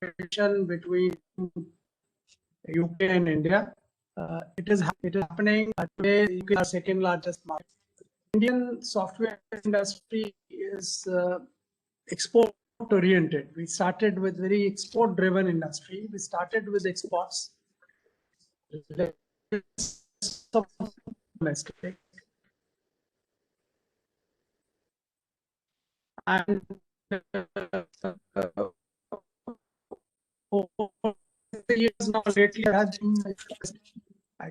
cooperation between UK and India. It is happening today. UK is our second largest market. Indian software industry is export oriented. We started with very export driven industry. We started with exports. Domestic. And over the years now lately has been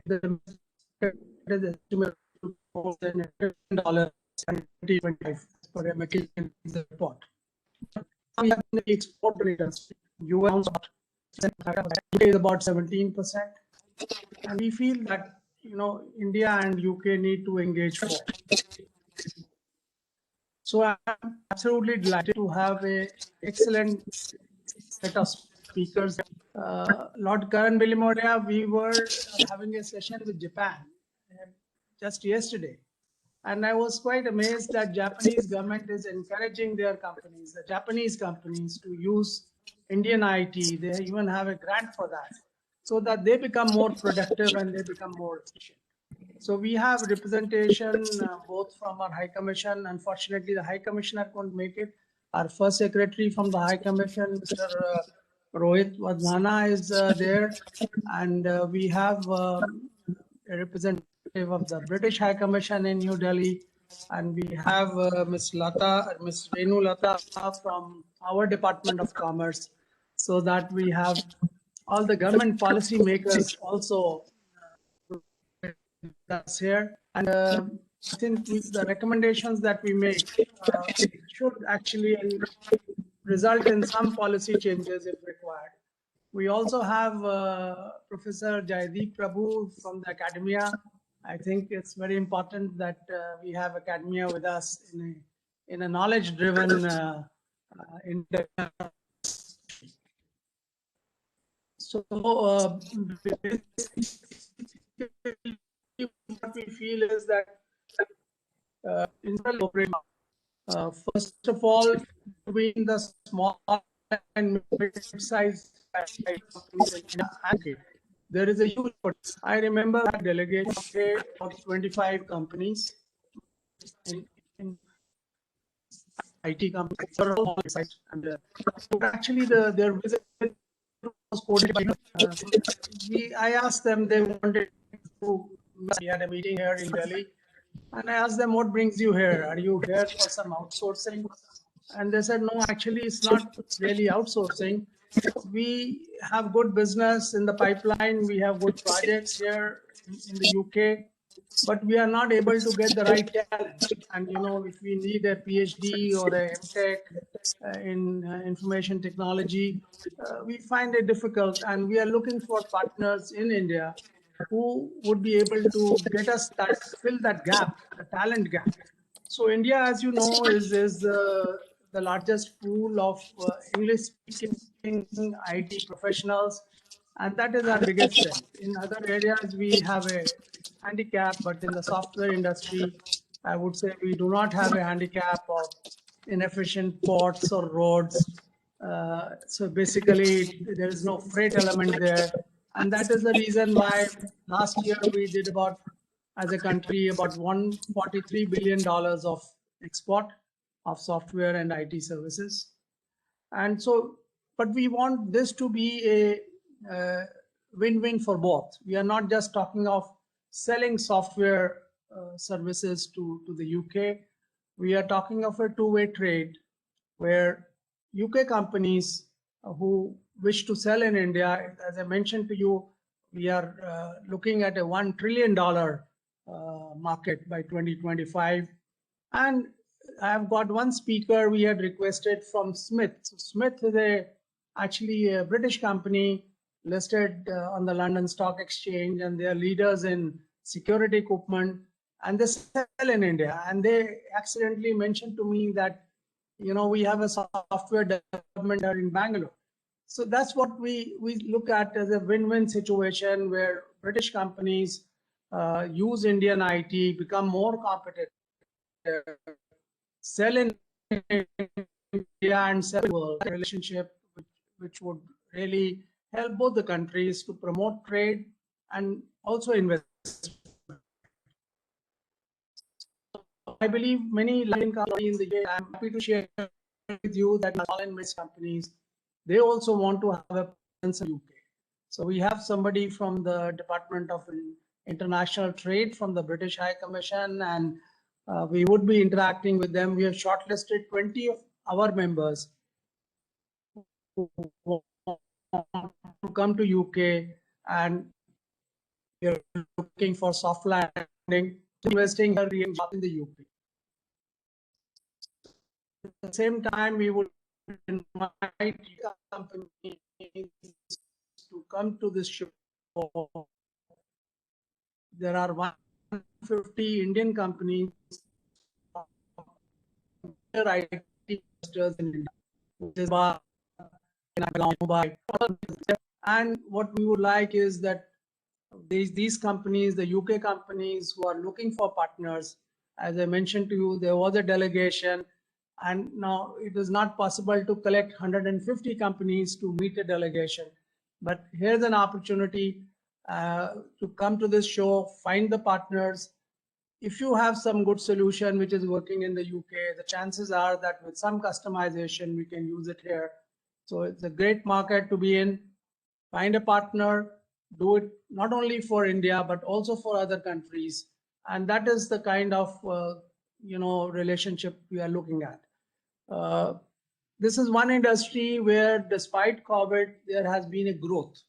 the estimate $1 and 2025 for a McKinsey report. We have in the export industry. US is about 17%, and we feel that India and UK need to engage more. So I'm absolutely delighted to have an excellent set of speakers. Lord Karan Bilimodia, we were having a session with Japan just yesterday. And I was quite amazed that Japanese government is encouraging their companies, the Japanese companies, to use Indian IT. They even have a grant for that, so that they become more productive and they become more efficient. So we have representation both from our High Commission. Unfortunately, the High Commissioner couldn't make it. Our first secretary from the High Commission, Mr. Rohit Vadhana, is there. And we have a representative of the British High Commission in New Delhi. And we have Ms. Renu Lata from our Department of Commerce, so that we have all the government policy makers also that's here. And I think the recommendations that we make should actually result in some policy changes if required. We also have Professor Jaideep Prabhu from the academia. I think it's very important that we have academia with us in a knowledge-driven so what we feel is that first of all, between the small and mid-sized there is a huge. I remember a delegation of 25 companies in IT companies, and actually their visit was coded by. I asked them, they wanted to. We had a meeting here in Delhi, and I asked them, what brings you here? Are you here for some outsourcing? And they said, no, actually, it's not really outsourcing. We have good business in the pipeline. We have good projects here in the UK, but we are not able to get the right talent. And, if we need a PhD or a MTech in information technology, we find it difficult. And we are looking for partners in India who would be able to get us fill that gap, the talent gap. So India, as you know, is the largest pool of English-speaking IT professionals, and that is our biggest strength. In other areas, we have a handicap, but in the software industry, I would say we do not have a handicap of inefficient ports or roads. So basically, there is no freight element there. And that is the reason why last year we did as a country, about $143 billion of export of software and IT services. And so, but we want this to be a win-win for both. We are not just talking of selling software services to the UK. We are talking of a two-way trade where UK companies who wish to sell in India, as I mentioned to you, we are looking at a $1 trillion market by 2025. And I have got one speaker we had requested from Smith. Smith is actually a British company listed on the London Stock Exchange, and they are leaders in security equipment, and they sell in India. And they accidentally mentioned to me that, we have a software development here in Bangalore. So that's what we look at as a win-win situation where British companies use Indian IT, become more competitive, sell in and several relationship which would really help both the countries to promote trade and also invest. I believe many Latin companies in the UK, I'm happy to share with you that small and mid companies, they also want to have a presence in the UK. So we have somebody from the Department of International Trade from the British High Commission, and we would be interacting with them. We have shortlisted 20 of our members who want to come to UK, and we are looking for soft landing, investing here in the UK. At the same time, we would invite companies to come to this show. There are 150 Indian companies, IT investors in India, which is and what we would like is that these companies, the UK companies who are looking for partners, as I mentioned to you, there was a delegation, and now it is not possible to collect 150 companies to meet a delegation. But here's an opportunity to come to this show, find the partners. If you have some good solution which is working in the UK, the chances are that with some customization, we can use it here. So it's a great market to be in. Find a partner, do it not only for India, but also for other countries. And that is the kind of relationship we are looking at. This is one industry where, despite COVID, there has been a growth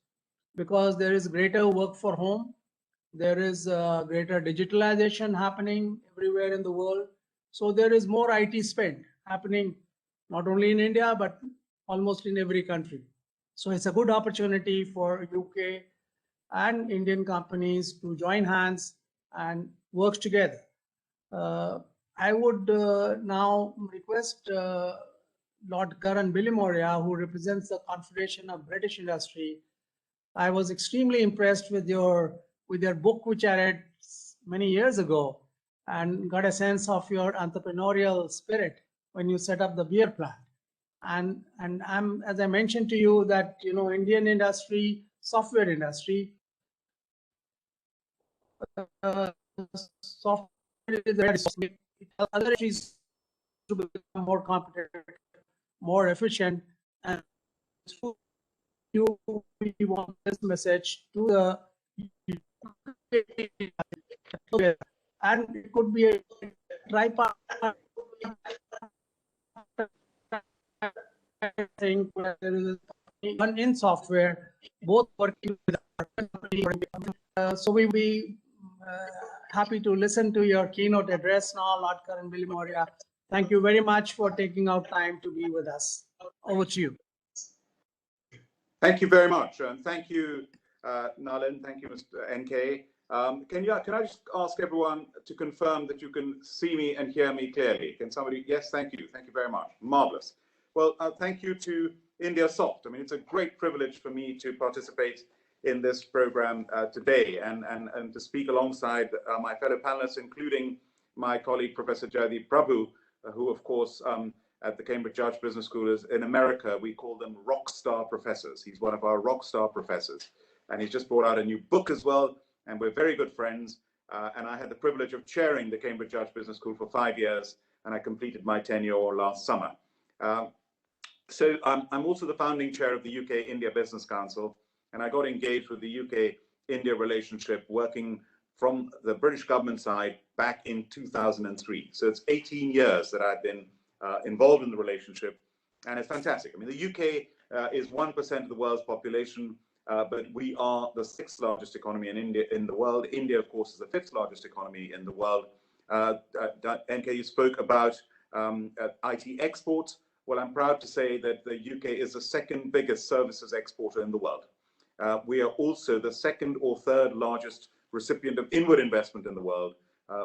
because there is greater work for home. There is greater digitalization happening everywhere in the world. So there is more IT spend happening, not only in India, but almost in every country. So it's a good opportunity for UK and Indian companies to join hands and work together. I would now request Lord Karan Bilimoria, who represents the Confederation of British Industry. I was extremely impressed with your book, which I read many years ago, and got a sense of your entrepreneurial spirit when you set up the beer plant. And I'm, as I mentioned to you, that Indian industry, software industry, software is very other industries to become more competitive, more efficient, and you we want this message to the and it could be a tripartite thing where there is one in software, both working with our company. So we'll be happy to listen to your keynote address now, Lord Karan Bilimoria. Thank you very much for taking out time to be with us. Over to you. Thank you very much, and thank you, Nalin. Thank you, Mr. NK. Can I just ask everyone to confirm that you can see me and hear me clearly? Can somebody? Yes, thank you. Thank you very much. Marvelous. Well, thank you to IndiaSoft. I mean, it's a great privilege for me to participate in this program today and to speak alongside my fellow panelists, including my colleague, Professor Jaideep Prabhu, who, of course, at the Cambridge Judge Business School is in America, we call them rock star professors. He's one of our rock star professors. And he's just brought out a new book as well. And we're very good friends. And I had the privilege of chairing the Cambridge Judge Business School for 5 years. And I completed my tenure last summer. So I'm also the founding chair of the UK India Business Council. And I got engaged with the UK-India relationship working from the British government side back in 2003. So it's 18 years that I've been involved in the relationship, and it's fantastic. I mean, the UK is 1% of the world's population, but we are the 6th largest economy in the world. India, of course, is the 5th largest economy in the world. NK, you spoke about IT exports. Well, I'm proud to say that the UK is the 2nd biggest services exporter in the world. We are also the 2nd or 3rd largest recipient of inward investment in the world,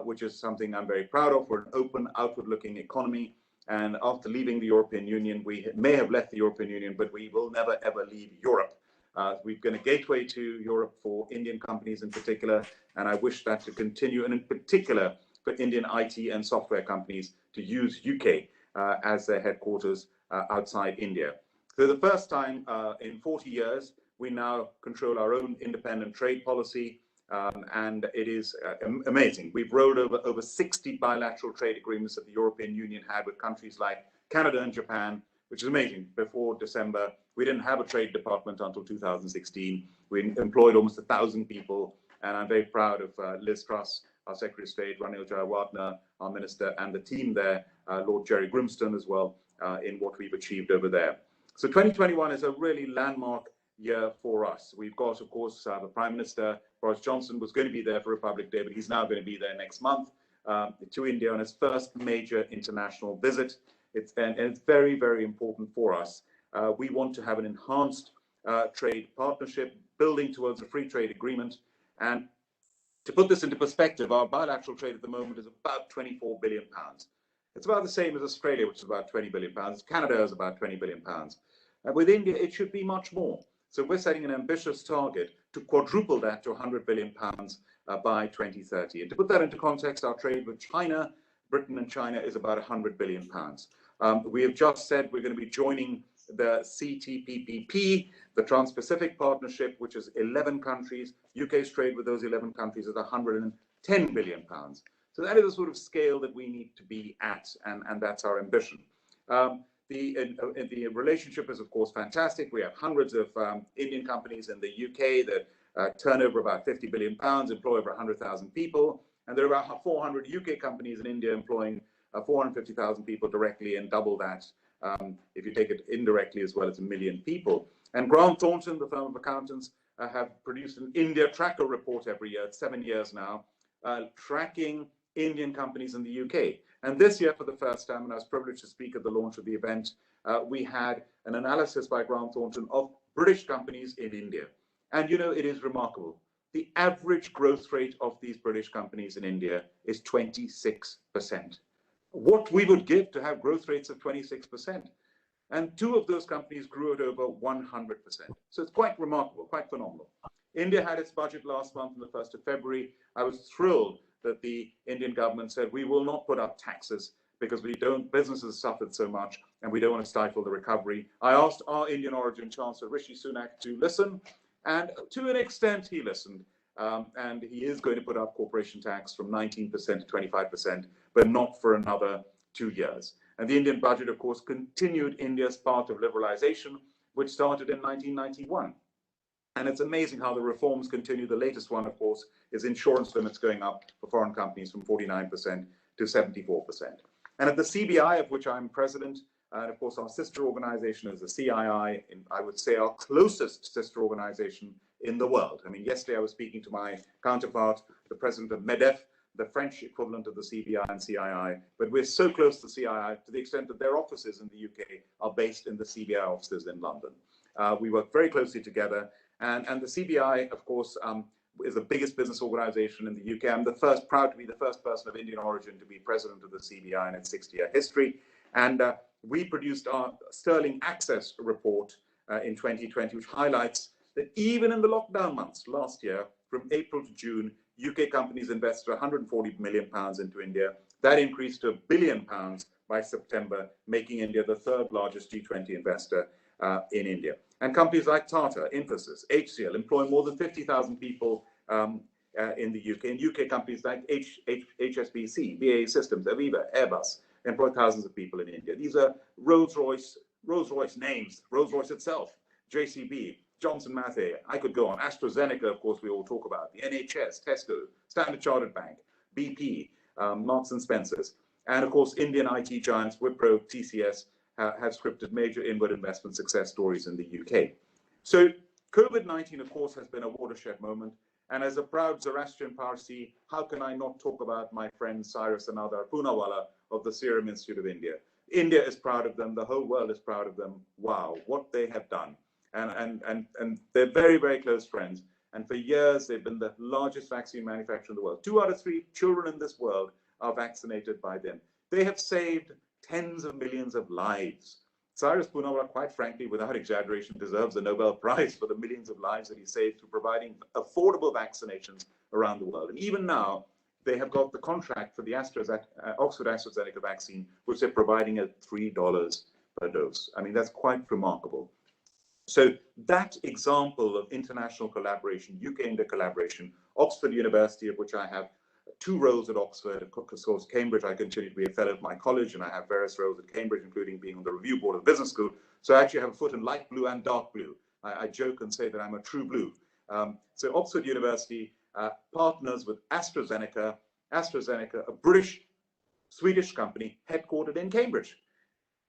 which is something I'm very proud of. We're an open, outward-looking economy. And after leaving the European Union, we may have left the European Union, but we will never, ever leave Europe. We've been a gateway to Europe for Indian companies in particular, and I wish that to continue, and in particular for Indian IT and software companies to use UK as their headquarters outside India. So the first time in 40 years, we now control our own independent trade policy, and it is amazing. We've rolled over 60 bilateral trade agreements that the European Union had with countries like Canada and Japan, which is amazing. Before December, we didn't have a trade department until 2016. We employed almost 1,000 people, and I'm very proud of Liz Truss, our Secretary of State, Ranil Jayawardena, our Minister, and the team there, Lord Jerry Grimston as well, in what we've achieved over there. So 2021 is a really landmark year for us. We've got, of course, the Prime Minister, Boris Johnson, was going to be there for Republic Day, but he's now going to be there next month to India on his first major international visit. It's very, very important for us. We want to have an enhanced trade partnership, building towards a free trade agreement. And to put this into perspective, our bilateral trade at the moment is about £24 billion. It's about the same as Australia, which is about £20 billion. Canada is about £20 billion. With India, it should be much more. So we're setting an ambitious target to quadruple that to £100 billion by 2030. And to put that into context, our trade with China, Britain and China, is about £100 billion. We have just said we're going to be joining the CTPPP, the Trans-Pacific Partnership, which is 11 countries. UK's trade with those 11 countries is £110 billion. So that is the sort of scale that we need to be at, and that's our ambition. The relationship is, of course, fantastic. We have hundreds of Indian companies in the UK that turn over about £50 billion, employ over 100,000 people, and there are about 400 UK companies in India employing 450,000 people directly, and double that if you take it indirectly as well as 1 million people. And Grant Thornton, the firm of accountants, have produced an India Tracker report every year. It's 7 years now, tracking Indian companies in the UK. And this year, for the first time, and I was privileged to speak at the launch of the event, we had an analysis by Grant Thornton of British companies in India. And you know, it is remarkable. The average growth rate of these British companies in India is 26%. What we would give to have growth rates of 26%. And 2 of those companies grew at over 100%. So it's quite remarkable, quite phenomenal. India had its budget last month on the 1st of February. I was thrilled that the Indian government said, we will not put up taxes because businesses suffered so much and we don't want to stifle the recovery. I asked our Indian origin Chancellor Rishi Sunak to listen, and to an extent he listened. And he is going to put up corporation tax from 19% to 25%, but not for another 2 years. And the Indian budget, of course, continued India's path of liberalization, which started in 1991. And it's amazing how the reforms continue. The latest one, of course, is insurance limits going up for foreign companies from 49% to 74%. And at the CBI, of which I'm president, and of course our sister organization is the CII, and I would say our closest sister organization in the world. I mean, yesterday I was speaking to my counterpart, the president of MEDEF, the French equivalent of the CBI and CII, but we're so close to CII to the extent that their offices in the UK are based in the CBI offices in London. We work very closely together. And the CBI, of course, is the biggest business organization in the UK. I'm proud to be the first person of Indian origin to be president of the CBI in its 60-year history. And we produced our Sterling Access report in 2020, which highlights that even in the lockdown months last year, from April to June, UK companies invested £140 million into India. That increased to £1 billion by September, making India the 3rd largest G20 investor in India. And companies like Tata, Infosys, HCL employ more than 50,000 people in the UK. And UK companies like HSBC, BAE Systems, Aviva, Airbus employ thousands of people in India. These are Rolls-Royce names, Rolls-Royce itself, JCB, Johnson Matthey, I could go on. AstraZeneca, of course, we all talk about. The NHS, Tesco, Standard Chartered Bank, BP, Marks and Spencers. And of course, Indian IT giants, Wipro, TCS, have scripted major inward investment success stories in the UK. So COVID-19, of course, has been a watershed moment. And as a proud Zoroastrian Parsi, how can I not talk about my friend Cyrus Anadar Poonawalla of the Serum Institute of India? India is proud of them. The whole world is proud of them. Wow, what they have done. And they're very, very close friends. And for years, they've been the largest vaccine manufacturer in the world. 2 out of 3 children in this world are vaccinated by them. They have saved tens of millions of lives. Cyrus Poonawalla, quite frankly, without exaggeration, deserves a Nobel Prize for the millions of lives that he saved through providing affordable vaccinations around the world. And even now, they have got the contract for the Oxford AstraZeneca vaccine, which they're providing at $3 per dose. I mean, that's quite remarkable. So that example of international collaboration, UK-India collaboration, Oxford University, of which I have 2 roles at Oxford, of course, Cambridge, I continue to be a fellow of my college, and I have various roles at Cambridge, including being on the review board of the business school. So I actually have a foot in light blue and dark blue. I joke and say that I'm a true blue. So Oxford University partners with AstraZeneca, a British-Swedish company headquartered in Cambridge,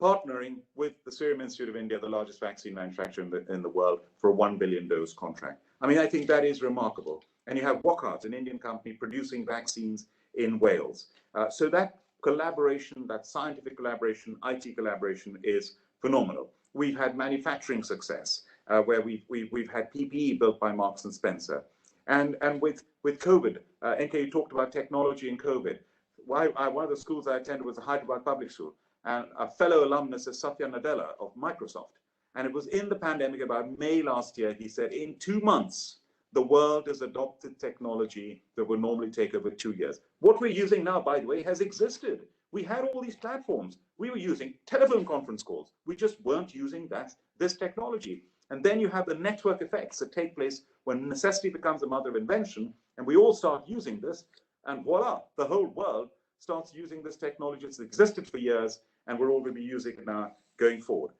partnering with the Serum Institute of India, the largest vaccine manufacturer in the world, for a 1 billion dose contract. I mean, I think that is remarkable. And you have Wockhardt, an Indian company producing vaccines in Wales. So that collaboration, that scientific collaboration, IT collaboration is phenomenal. We've had manufacturing success, where we've had PPE built by Marks and Spencer. And with COVID, NK, you talked about technology in COVID. One of the schools I attended was the Hyderabad Public School. And a fellow alumnus is Satya Nadella of Microsoft. And it was in the pandemic, about May last year, he said, in 2 months, the world has adopted technology that would normally take over 2 years. What we're using now, by the way, has existed. We had all these platforms. We were using telephone conference calls. We just weren't using this technology. And then you have the network effects that take place when necessity becomes the mother of invention, and we all start using this, and voila, the whole world starts using this technology. It's existed for years, and we're all going to be using it now going forward.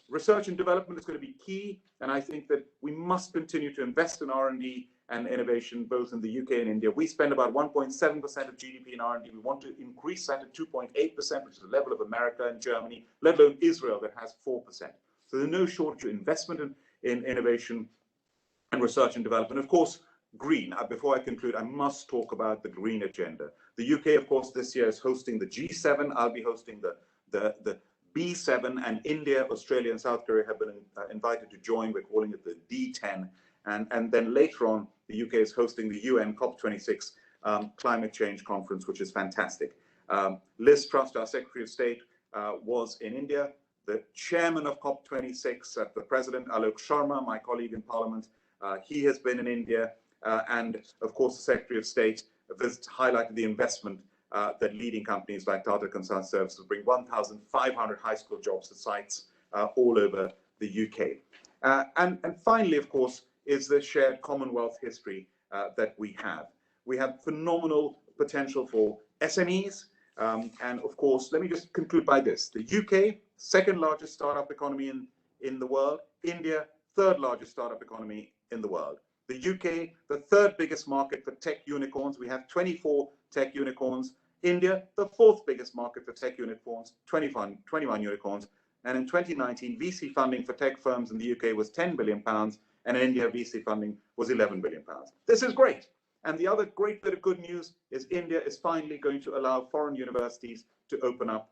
Research and development is going to be key, and I think that we must continue to invest in R&D and innovation, both in the UK and India. We spend about 1.7% of GDP in R&D. We want to increase that to 2.8%, which is the level of America and Germany, let alone Israel, that has 4%. So there's no shortage of investment in innovation and research and development. Of course, green. Before I conclude, I must talk about the green agenda. The UK, of course, this year is hosting the G7. I'll be hosting the B7, and India, Australia, and South Korea have been invited to join. We're calling it the D10. And then later on, the UK is hosting the UN COP26 climate change conference, which is fantastic. Liz Truss, our Secretary of State, was in India. The chairman of COP26, the President, Alok Sharma, my colleague in Parliament, he has been in India. And of course, the Secretary of State highlighted the investment that leading companies like Tata Consultancy Services bring 1,500 high school jobs to sites all over the UK. And finally, of course, is the shared Commonwealth history that we have. We have phenomenal potential for SMEs. And of course, let me just conclude by this. The UK, second largest startup economy in the world. India, third largest startup economy in the world. The UK, the third biggest market for tech unicorns. We have 24 tech unicorns. India, the fourth biggest market for tech unicorns, 21 unicorns. And in 2019, VC funding for tech firms in the UK was £10 billion, and in India, VC funding was £11 billion. This is great. And the other great bit of good news is India is finally going to allow foreign universities to open up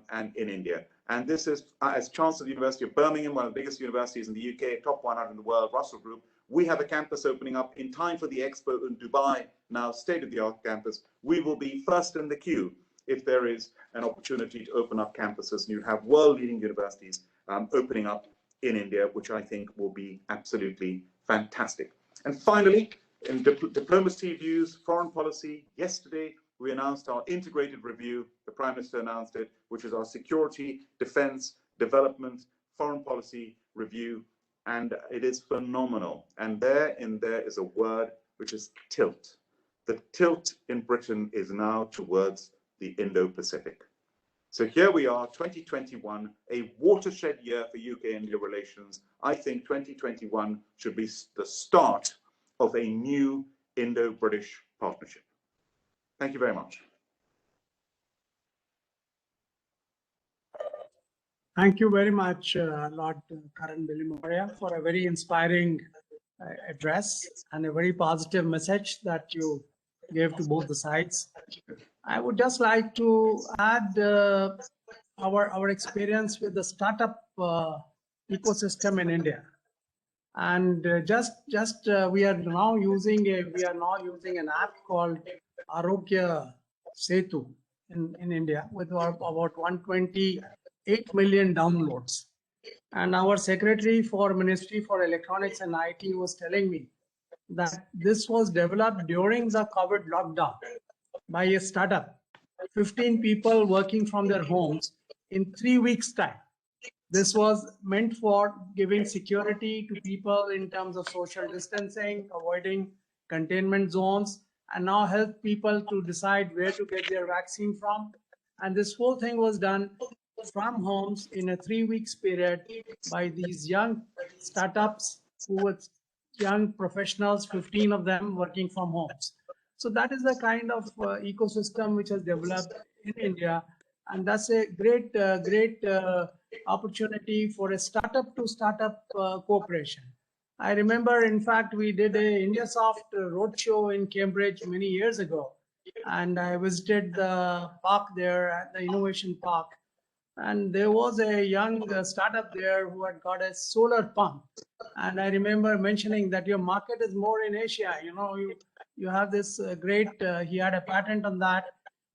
and in India. And this is, as Chancellor of the University of Birmingham, one of the biggest universities in the UK, top 100 in the world, Russell Group, we have a campus opening up in time for the Expo in Dubai, now state-of-the-art campus. We will be first in the queue if there is an opportunity to open up campuses. And you have world-leading universities opening up in India, which I think will be absolutely fantastic. And finally, in diplomacy views, foreign policy, yesterday we announced our integrated review. The Prime Minister announced it, which is our security, defense, development, foreign policy review. And it is phenomenal. And there is a word which is tilt. The tilt in Britain is now towards the Indo-Pacific. So here we are, 2021, a watershed year for UK-India relations. I think 2021 should be the start of a new Indo-British partnership. Thank you very much. Thank you very much, Lord Karan Billimoria, for a very inspiring address and a very positive message that you gave to both the sides. I would just like to add our experience with the startup ecosystem in India. And we are now using an app called Arogya Setu in India with about 128 million downloads. And our secretary for Ministry for Electronics and IT was telling me that this was developed during the COVID lockdown. by a startup, 15 people working from their homes in 3 weeks' time. This was meant for giving security to people in terms of social distancing, avoiding containment zones, and now help people to decide where to get their vaccine from. And this whole thing was done from homes in a 3 weeks period by these young startups who were young professionals, 15 of them working from homes. So that is the kind of ecosystem which has developed in India, and that's a great opportunity for a startup to startup cooperation. I remember, in fact, we did a IndiaSoft roadshow in Cambridge many years ago, and I visited the park there at the Innovation Park, and there was a young startup there who had got a solar pump. And I remember mentioning that your market is more in Asia. You have this great. He had a patent on that,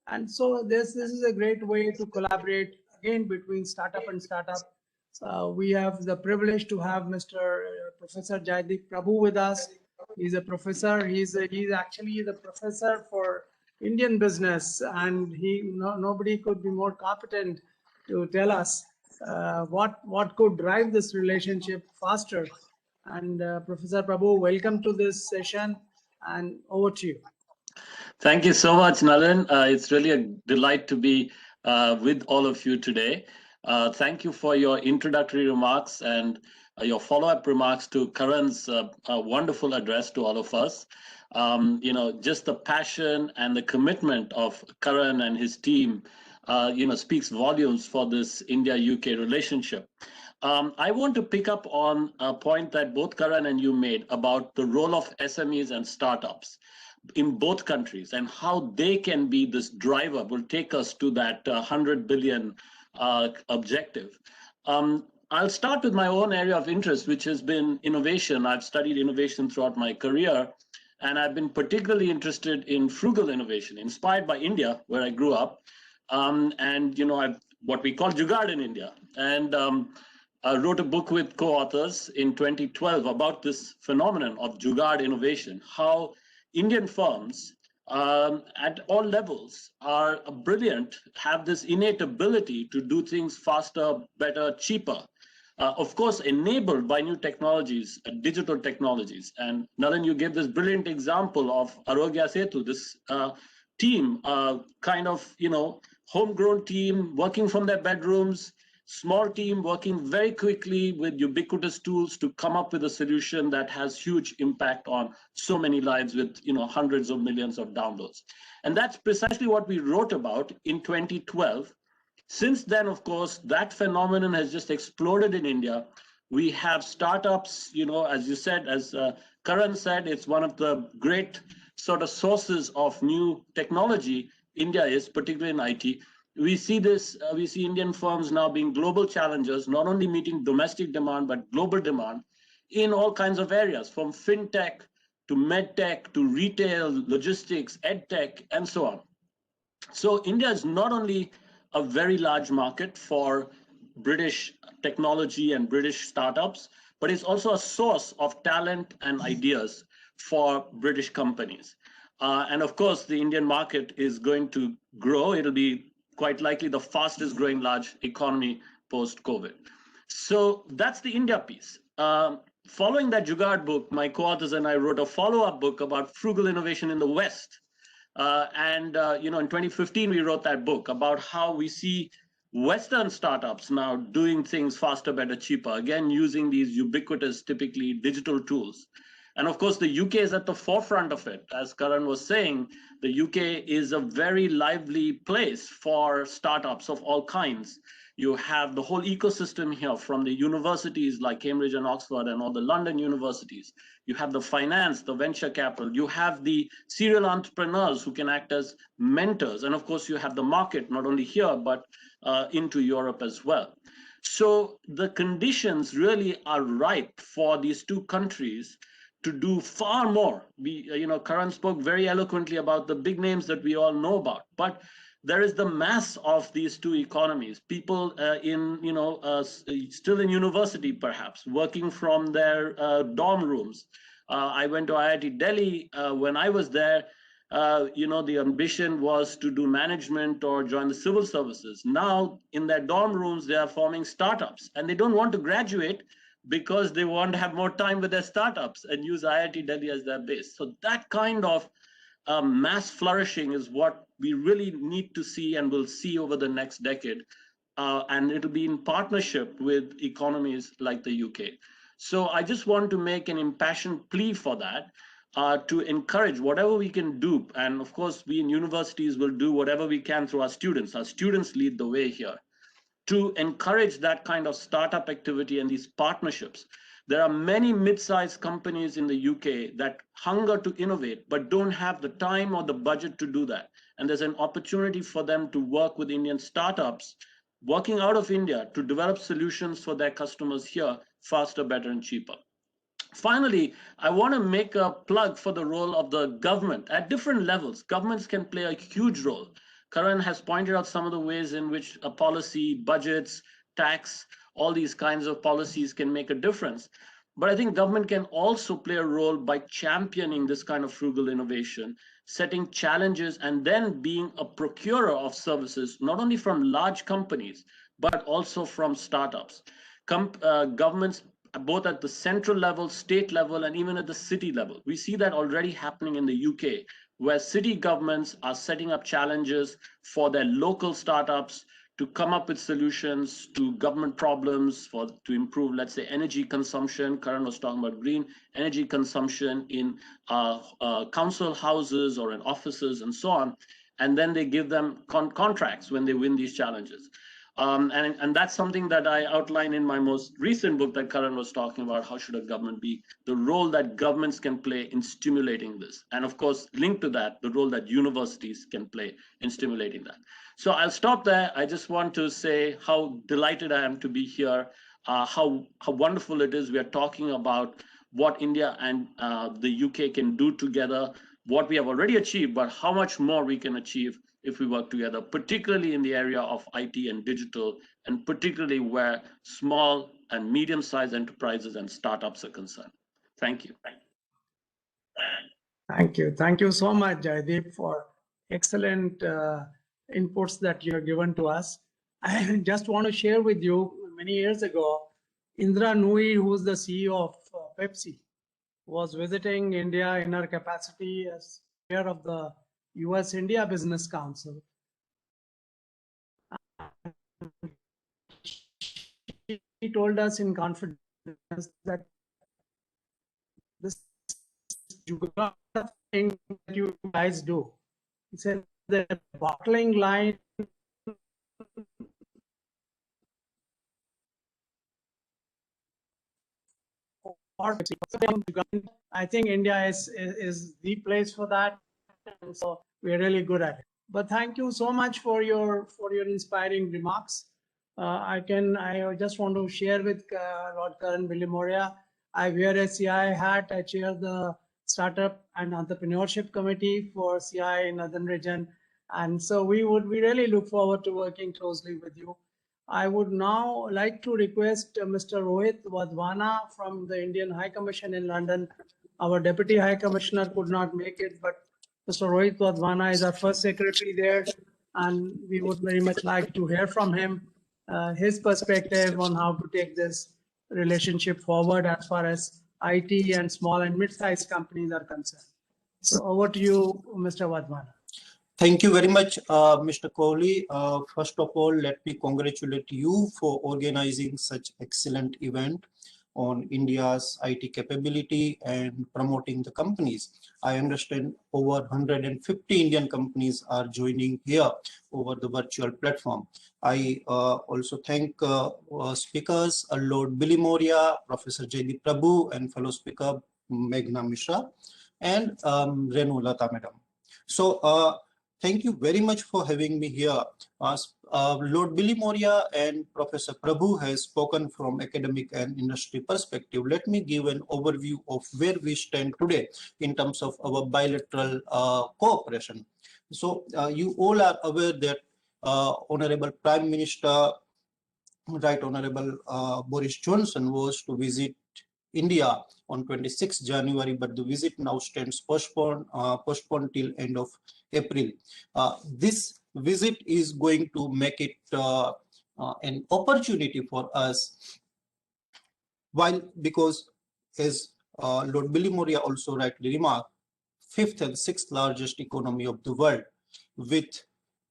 and so this is a great way to collaborate again between startup and startup. We have the privilege to have Mr. Professor Jaideep Prabhu with us. He's a professor. He's actually the professor for Indian business, and nobody could be more competent to tell us what could drive this relationship faster. And Professor Prabhu, welcome to this session, and over to you. Thank you so much, Nalin. It's really a delight to be with all of you today. Thank you for your introductory remarks and your follow-up remarks to Karan's wonderful address to all of us. Just the passion and the commitment of Karan and his team, speaks volumes for this India-UK relationship. I want to pick up on a point that both Karan and you made about the role of SMEs and startups in both countries and how they can be this driver, will take us to that 100 billion objective. I'll start with my own area of interest, which has been innovation. I've studied innovation throughout my career, and I've been particularly interested in frugal innovation, inspired by India, where I grew up. I've what we call Jugaad in India. And I wrote a book with co-authors in 2012 about this phenomenon of Jugaad innovation, how Indian firms at all levels are brilliant, have this innate ability to do things faster, better, cheaper. Of course, enabled by new technologies, digital technologies. And Nalin, you gave this brilliant example of Arogya Setu, this team, homegrown team working from their bedrooms, small team working very quickly with ubiquitous tools to come up with a solution that has huge impact on so many lives with hundreds of millions of downloads. And that's precisely what we wrote about in 2012. Since then, of course, that phenomenon has just exploded in India. We have startups, as you said, as Karan said, it's one of the great sort of sources of new technology. India is, particularly in IT. We see this, we see Indian firms now being global challengers, not only meeting domestic demand, but global demand in all kinds of areas, from fintech to medtech to retail, logistics, edtech, and so on. So India is not only a very large market for British technology and British startups, but it's also a source of talent and ideas for British companies. And of course, the Indian market is going to grow. It'll be quite likely the fastest growing large economy post-COVID. So that's the India piece. Following that Jugaad book, my co-authors and I wrote a follow-up book about frugal innovation in the West. In 2015, we wrote that book about how we see Western startups now doing things faster, better, cheaper, again, using these ubiquitous, typically digital tools. And of course, the UK is at the forefront of it. As Karan was saying, the UK is a very lively place for startups of all kinds. You have the whole ecosystem here, from the universities like Cambridge and Oxford and all the London universities. You have the finance, the venture capital. You have the serial entrepreneurs who can act as mentors. And of course, you have the market, not only here, but into Europe as well. So the conditions really are ripe for these two countries to do far more. Karan spoke very eloquently about the big names that we all know about, but there is the mass of these two economies. People still in university, perhaps working from their dorm rooms. I went to IIT Delhi when I was there. the ambition was to do management or join the civil services. Now, in their dorm rooms, they are forming startups, and they don't want to graduate because they want to have more time with their startups and use IIT Delhi as their base. So that kind of mass flourishing is what we really need to see and will see over the next decade. And it'll be in partnership with economies like the UK. So I just want to make an impassioned plea for that, to encourage whatever we can do. And of course, we in universities will do whatever we can through our students. Our students lead the way here to encourage that kind of startup activity and these partnerships. There are many mid-sized companies in the UK that hunger to innovate, but don't have the time or the budget to do that. And there's an opportunity for them to work with Indian startups working out of India to develop solutions for their customers here faster, better, and cheaper. Finally, I want to make a plug for the role of the government at different levels. Governments can play a huge role. Karan has pointed out some of the ways in which a policy, budgets, tax, all these kinds of policies can make a difference. But I think government can also play a role by championing this kind of frugal innovation, setting challenges, and then being a procurer of services, not only from large companies, but also from startups. Governments, both at the central level, state level, and even at the city level. We see that already happening in the UK, where city governments are setting up challenges for their local startups to come up with solutions to government problems to improve, let's say, energy consumption. Karan was talking about green energy consumption in council houses or in offices and so on. And then they give them contracts when they win these challenges. And that's something that I outline in my most recent book that Karan was talking about, how should a government be, the role that governments can play in stimulating this. And of course, linked to that, the role that universities can play in stimulating that. So I'll stop there. I just want to say how delighted I am to be here, how wonderful it is we are talking about what India and the UK can do together, what we have already achieved, but how much more we can achieve if we work together, particularly in the area of IT and digital, and particularly where small and medium-sized enterprises and startups are concerned. Thank you. Thank you. Thank you so much, Jaideep, for excellent inputs that you have given to us. I just want to share with you, many years ago, Indra Nooyi, who is the CEO of Pepsi, was visiting India in her capacity as chair of the US-India Business Council. He told us in confidence that this thing that you guys do, he said the bottling line I think India is the place for that, and so we're really good at it. But thank you so much for your inspiring remarks. I just want to share with Lord Karan Bilimoria. I wear a CI hat. I chair the Startup and Entrepreneurship Committee for CI in Northern Region, and so we really look forward to working closely with you. I would now like to request Mr. Rohit Wadhwana from the Indian High Commission in London. Our Deputy High Commissioner could not make it, but Mr. Rohit Wadhwana is our first secretary there, and we would very much like to hear from him, his perspective on how to take this relationship forward as far as IT and small and mid-sized companies are concerned. So over to you, Mr. Wadhwana. Thank you very much, Mr. Kohli. First of all, let me congratulate you for organizing such excellent event on India's IT capability and promoting the companies. I understand over 150 Indian companies are joining here over the virtual platform. I also thank speakers, Lord Bilimoria, Professor Jaideep Prabhu, and fellow speaker Meghna Mishra, and Renu Lata Madam. So, thank you very much for having me here. Lord Bilimoria and Professor Prabhu has spoken from academic and industry perspective. Let me give an overview of where we stand today in terms of our bilateral cooperation. So you all are aware that Honorable Prime Minister, Right Honorable Boris Johnson was to visit India on 26 January, but the visit now stands postponed till end of April. This visit is going to make it an opportunity for us, while because as Lord Billy Moria also rightly remarked, fifth and sixth largest economy of the world with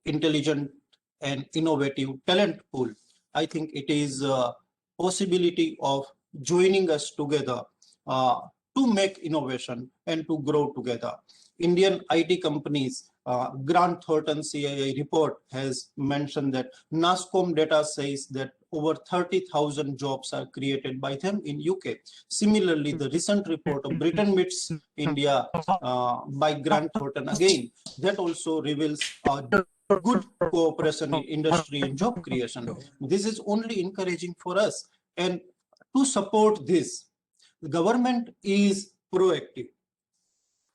intelligent and innovative talent pool. I think it is a possibility of joining us together to make innovation and to grow together. Indian IT companies, Grant Thornton CII report has mentioned that NASSCOM data says that over 30,000 jobs are created by them in UK. Similarly, the recent report of Britain Meets India by Grant Thornton again, that also reveals good cooperation in industry and job creation. This is only encouraging for us. And to support this, the government is proactive.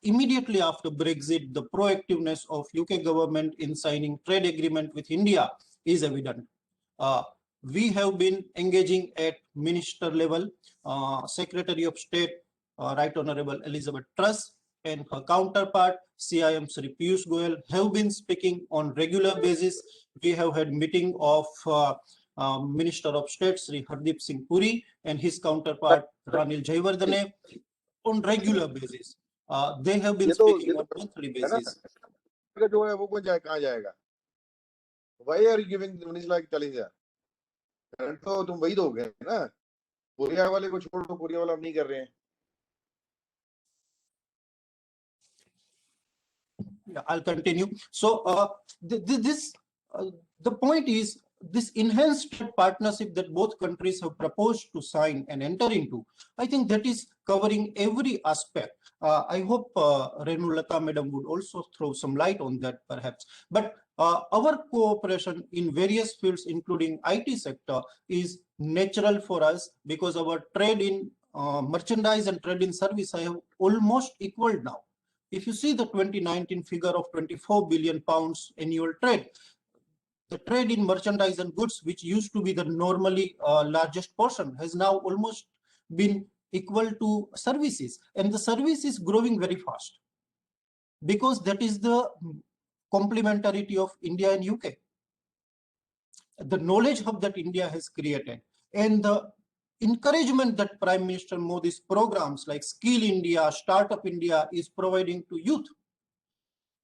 Immediately after Brexit, the proactiveness of UK government in signing trade agreement with India is evident. We have been engaging at minister level. Secretary of State, Right Honorable Elizabeth Truss, and her counterpart, CIM Sri Piyush Goyal, have been speaking on regular basis. We have had meeting of Minister of State, Sri Hardeep Singh Puri, and his counterpart, Ranil Jayawardene, on regular basis. They have been speaking on monthly basis. जो है वो कौन जाए कहाँ जाएगा? Why are you giving money like Talisa? तो तुम वही दोगे ना? कोरिया वाले को छोड़ दो, कोरिया वाला हम नहीं कर रहे हैं. Yeah, I'll continue. So the point is this enhanced partnership that both countries have proposed to sign and enter into. I think that is covering every aspect. I hope Renu Lata Madam would also throw some light on that perhaps. But our cooperation in various fields, including IT sector, is natural for us because our trade in merchandise and trade in service have almost equaled now. If you see the 2019 figure of 24 billion pounds annual trade, the trade in merchandise and goods, which used to be the normally largest portion, has now almost been equal to services. And the service is growing very fast because that is the complementarity of India and UK. The knowledge hub that India has created and the encouragement that Prime Minister Modi's programs like Skill India, Startup India is providing to youth.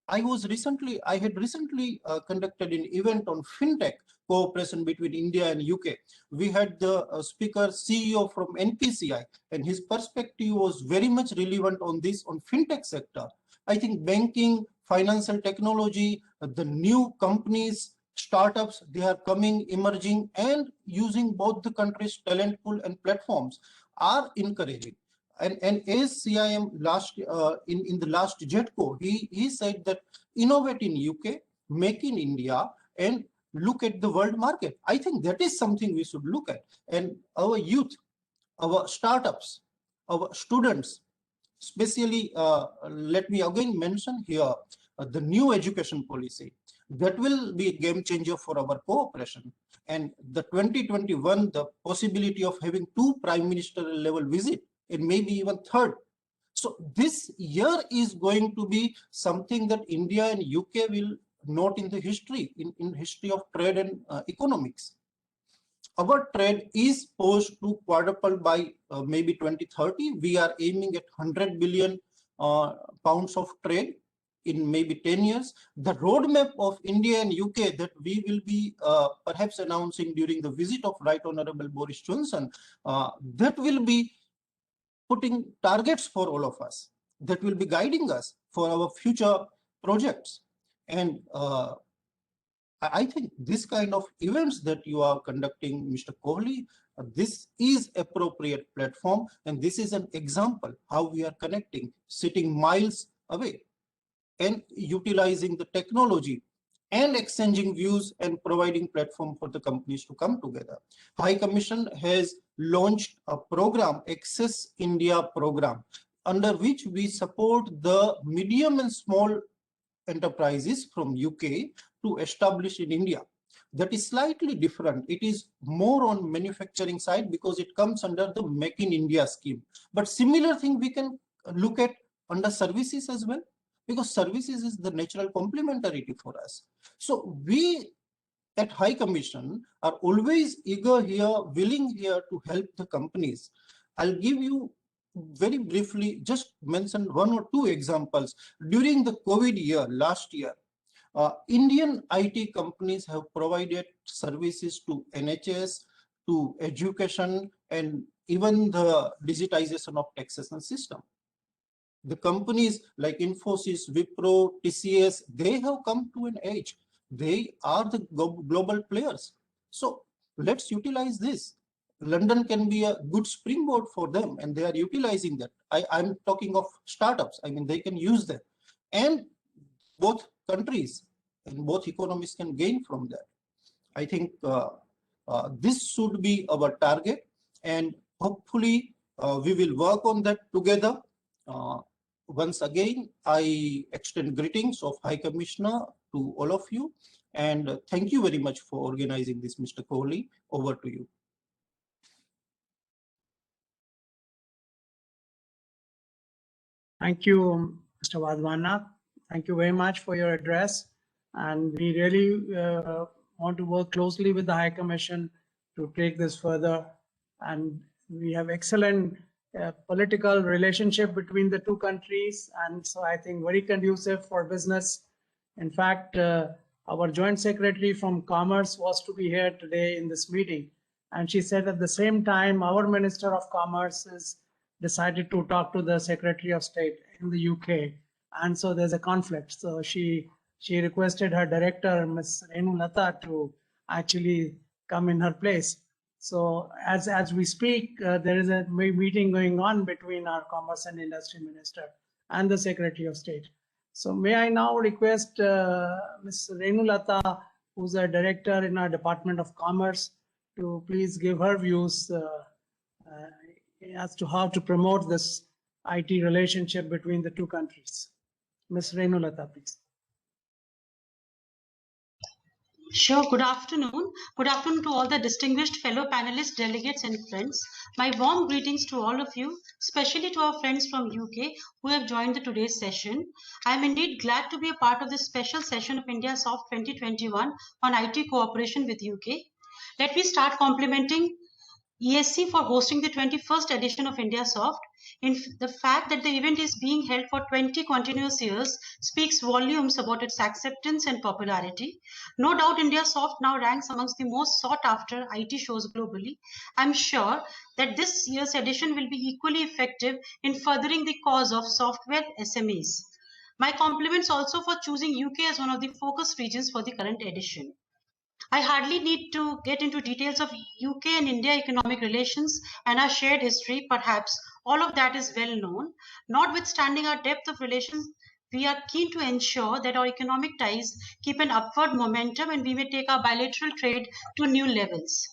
I had recently conducted an event on fintech cooperation between India and UK. We had the speaker CEO from NPCI, and his perspective was very much relevant on this, on fintech sector. I think banking, financial technology, the new companies, startups, they are coming, emerging, and using both the country's talent pool and platforms are encouraging. And as CIM in the last JETCO, he said that innovate in UK, make in India, and look at the world market. I think that is something we should look at. And our youth, our startups, our students, especially, let me again mention here the new education policy. That will be a game changer for our cooperation. And the 2021, the possibility of having 2 prime minister level visits, and maybe even 3rd. So this year is going to be something that India and UK will note in the history, in history of trade and economics. Our trade is poised to quadruple by maybe 2030. We are aiming at 100 billion pounds of trade in maybe 10 years. The roadmap of India and UK that we will be perhaps announcing during the visit of Right Honorable Boris Johnson, that will be putting targets for all of us, that will be guiding us for our future projects. And I think this kind of events that you are conducting, Mr. Kohli, this is appropriate platform, and this is an example how we are connecting, sitting miles away and utilizing the technology and exchanging views and providing platform for the companies to come together. High Commission has launched a program, Access India program, under which we support the medium and small enterprises from UK to establish in India. that is slightly different. It is more on manufacturing side because it comes under the Make in India scheme. But similar thing we can look at under services as well, because services is the natural complementarity for us. So we at High Commission are always eager here, willing here to help the companies. I'll give you very briefly, just mention one or two examples. During the COVID year, last year, Indian IT companies have provided services to NHS, to education, and even the digitization of taxation system. The companies like Infosys, Wipro, TCS, they have come to an age. They are the global players. So let's utilize this. London can be a good springboard for them, and they are utilizing that. I'm talking of startups. I mean, they can use that. And both countries and both economies can gain from that. I think this should be our target, and hopefully we will work on that together. Once again, I extend greetings of High Commissioner to all of you, and thank you very much for organizing this, Mr. Kohli. Over to you. Thank you, Mr. Wadhwana. Thank you very much for your address. And we really want to work closely with the High Commission to take this further. And we have excellent political relationship between the two countries. And so I think very conducive for business. In fact, our Joint Secretary from Commerce was to be here today in this meeting. And she said at the same time, our Minister of Commerce is decided to talk to the Secretary of State in the UK, and so there's a conflict. So she requested her director, Ms. Renu Lata, to actually come in her place. So as we speak, there is a meeting going on between our Commerce and Industry Minister and the Secretary of State. So may I now request Ms. Renu Lata, who's a director in our Department of Commerce, to please give her views as to how to promote this IT relationship between the two countries. Ms. Renu Lata, please. Sure. Good afternoon. Good afternoon to all the distinguished fellow panelists, delegates and friends. My warm greetings to all of you, especially to our friends from UK who have joined the today's session. I am indeed glad to be a part of this special session of IndiaSoft 2021 on IT cooperation with UK. Let me start complimenting ESC for hosting the 21st edition of IndiaSoft. In the fact that the event is being held for 20 continuous years speaks volumes about its acceptance and popularity. No doubt IndiaSoft now ranks amongst the most sought after IT shows globally. I'm sure that this year's edition will be equally effective in furthering the cause of software SMEs. My compliments also for choosing UK as one of the focus regions for the current edition. I hardly need to get into details of UK and India economic relations and our shared history. Perhaps all of that is well known. Notwithstanding our depth of relations, we are keen to ensure that our economic ties keep an upward momentum and we may take our bilateral trade to new levels.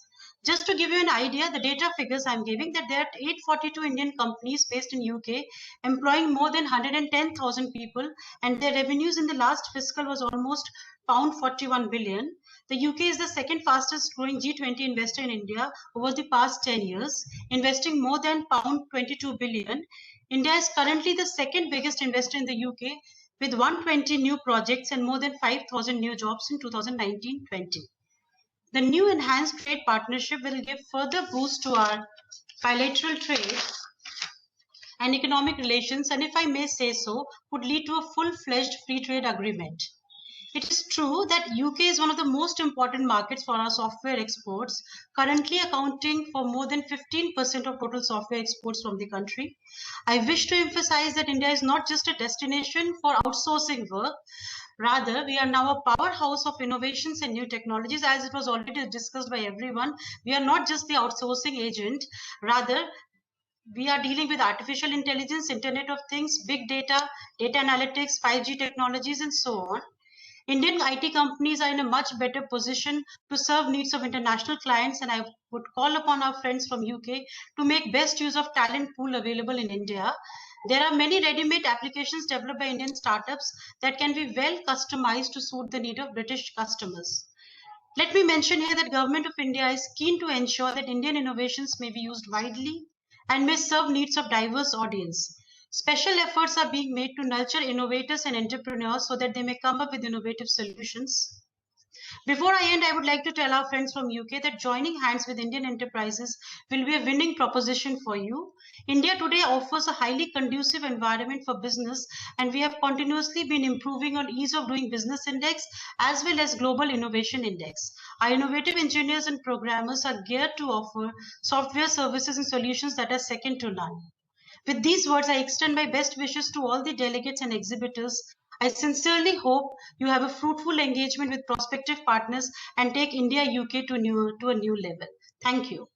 Just to give you an idea, the data figures I'm giving, that there are 842 Indian companies based in UK employing more than 110,000 people, and their revenues in the last fiscal was almost £41 billion. The UK is the second fastest growing G20 investor in India over the past 10 years, investing more than £22 billion. India is currently the second biggest investor in the UK with 120 new projects and more than 5,000 new jobs in 2019-20. The new enhanced trade partnership will give further boost to our bilateral trade and economic relations, and if I may say so, would lead to a full-fledged free trade agreement. It is true that UK is one of the most important markets for our software exports, currently accounting for more than 15% of total software exports from the country. I wish to emphasize that India is not just a destination for outsourcing work. Rather, we are now a powerhouse of innovations and new technologies. As it was already discussed by everyone, we are not just the outsourcing agent. Rather, we are dealing with artificial intelligence, Internet of Things, big data, data analytics, 5G technologies, and so on. Indian IT companies are in a much better position to serve needs of international clients, and I would call upon our friends from UK to make best use of talent pool available in India. There are many ready-made applications developed by Indian startups that can be well customized to suit the need of British customers. Let me mention here that Government of India is keen to ensure that Indian innovations may be used widely and may serve needs of diverse audience. Special efforts are being made to nurture innovators and entrepreneurs so that they may come up with innovative solutions. Before I end, I would like to tell our friends from UK that joining hands with Indian enterprises will be a winning proposition for you. India today offers a highly conducive environment for business, and we have continuously been improving on ease of doing business index as well as global innovation index. Our innovative engineers and programmers are geared to offer software services and solutions that are second to none. With these words, I extend my best wishes to all the delegates and exhibitors. I sincerely hope you have a fruitful engagement with prospective partners and take India UK to a new level. Thank you.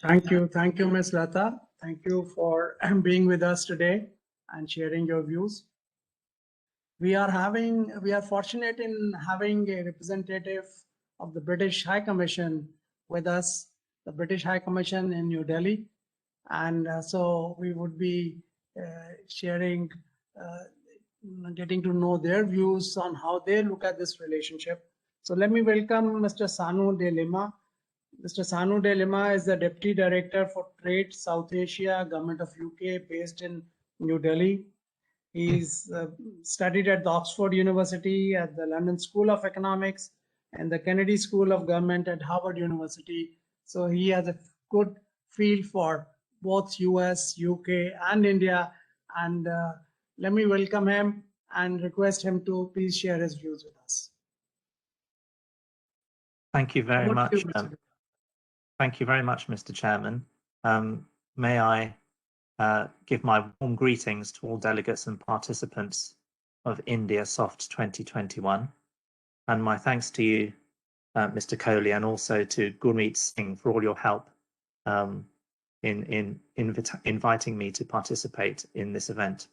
Thank you, Ms. Lata. Thank you for being with us today and sharing your views. We are fortunate in having a representative of the British High Commission with us, the British High Commission in New Delhi. And so we would be sharing, getting to know their views on how they look at this relationship. So let me welcome Mr. Sanu De Lima. Mr. Sanu De Lima is the Deputy Director for Trade South Asia, Government of UK, based in New Delhi. He's studied at the Oxford University, at the London School of Economics, and the Kennedy School of Government at Harvard University. So he has a good feel for both US, UK, and India. And let me welcome him and request him to please share his views with us. Thank you very much. Thank you very much, Mr. Chairman. May I give my warm greetings to all delegates and participants of India Soft 2021, and my thanks to you, Mr. Kohli, and also to Gurmeet Singh for all your help in inviting me to participate in this event.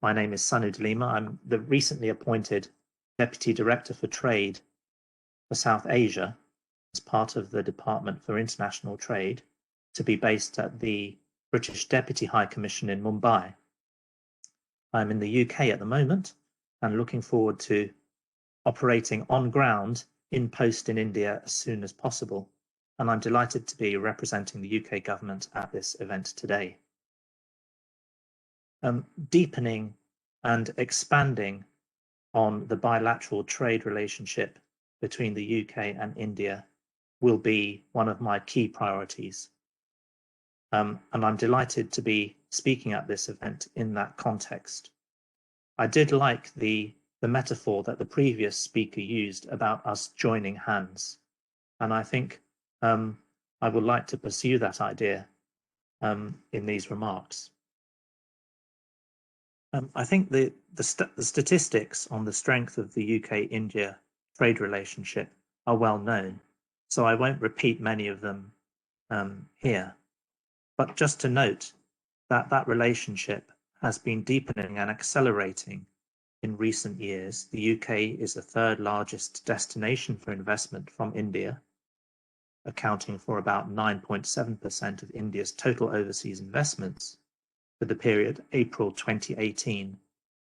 My name is Sanu De Lima. I'm the recently appointed Deputy Director for Trade for South Asia as part of the Department for International Trade, to be based at the British Deputy High Commission in Mumbai. I'm in the UK at the moment and looking forward to operating on ground in post in India as soon as possible. And I'm delighted to be representing the UK government at this event today. Deepening and expanding on the bilateral trade relationship between the UK and India will be one of my key priorities. And I'm delighted to be speaking at this event in that context. I did like the metaphor that the previous speaker used about us joining hands. And I think I would like to pursue that idea in these remarks. I think the statistics on the strength of the UK-India trade relationship are well known, so I won't repeat many of them here. But just to note that that relationship has been deepening and accelerating in recent years. The UK is the third largest destination for investment from India, accounting for about 9.7% of India's total overseas investments for the period April 2018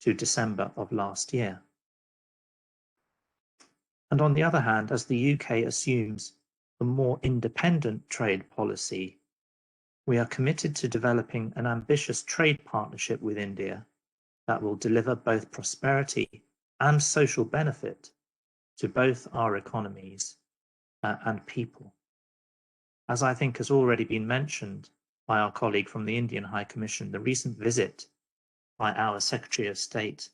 to December of last year. And on the other hand, as the UK assumes a more independent trade policy, we are committed to developing an ambitious trade partnership with India that will deliver both prosperity and social benefit to both our economies and people. As I think has already been mentioned by our colleague from the Indian High Commission, the recent visit by our Secretary of State,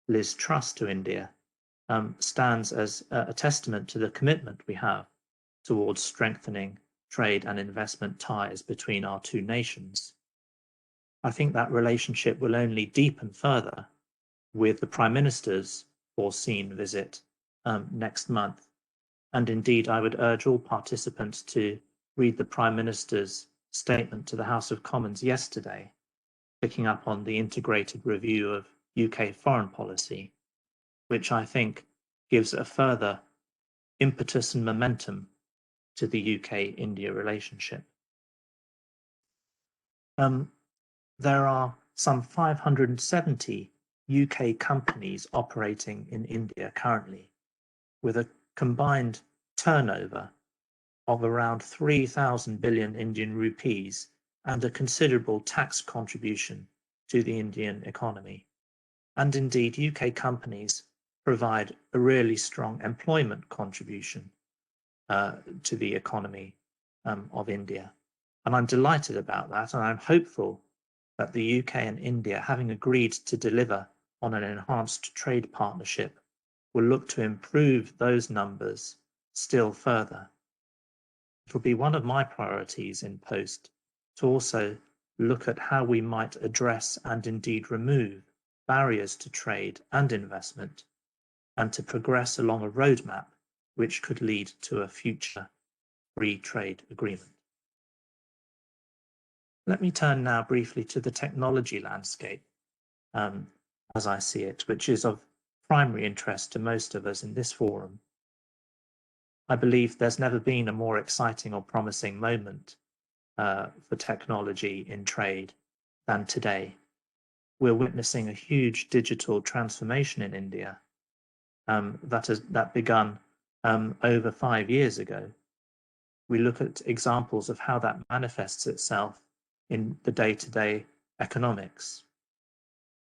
Liz Truss, to India stands as a testament to the commitment we have towards strengthening trade and investment ties between our two nations. I think that relationship will only deepen further with the Prime Minister's foreseen visit next month. And indeed, I would urge all participants to read the Prime Minister's statement to the House of Commons yesterday, picking up on the integrated review of UK foreign policy, which I think gives a further impetus and momentum to the UK-India relationship. There are some 570 UK companies operating in India currently, with a combined turnover of around 3,000 billion Indian rupees and a considerable tax contribution to the Indian economy. And indeed, UK companies provide a really strong employment contribution to the economy of India. And I'm delighted about that, and I'm hopeful that the UK and India, having agreed to deliver on an enhanced trade partnership, will look to improve those numbers still further. It will be one of my priorities in post to also look at how we might address and indeed remove barriers to trade and investment, and to progress along a roadmap which could lead to a future free trade agreement. Let me turn now briefly to the technology landscape as I see it, which is of primary interest to most of us in this forum. I believe there's never been a more exciting or promising moment for technology in trade than today. We're witnessing a huge digital transformation in India that begun over 5 years ago. We look at examples of how that manifests itself in the day-to-day economics,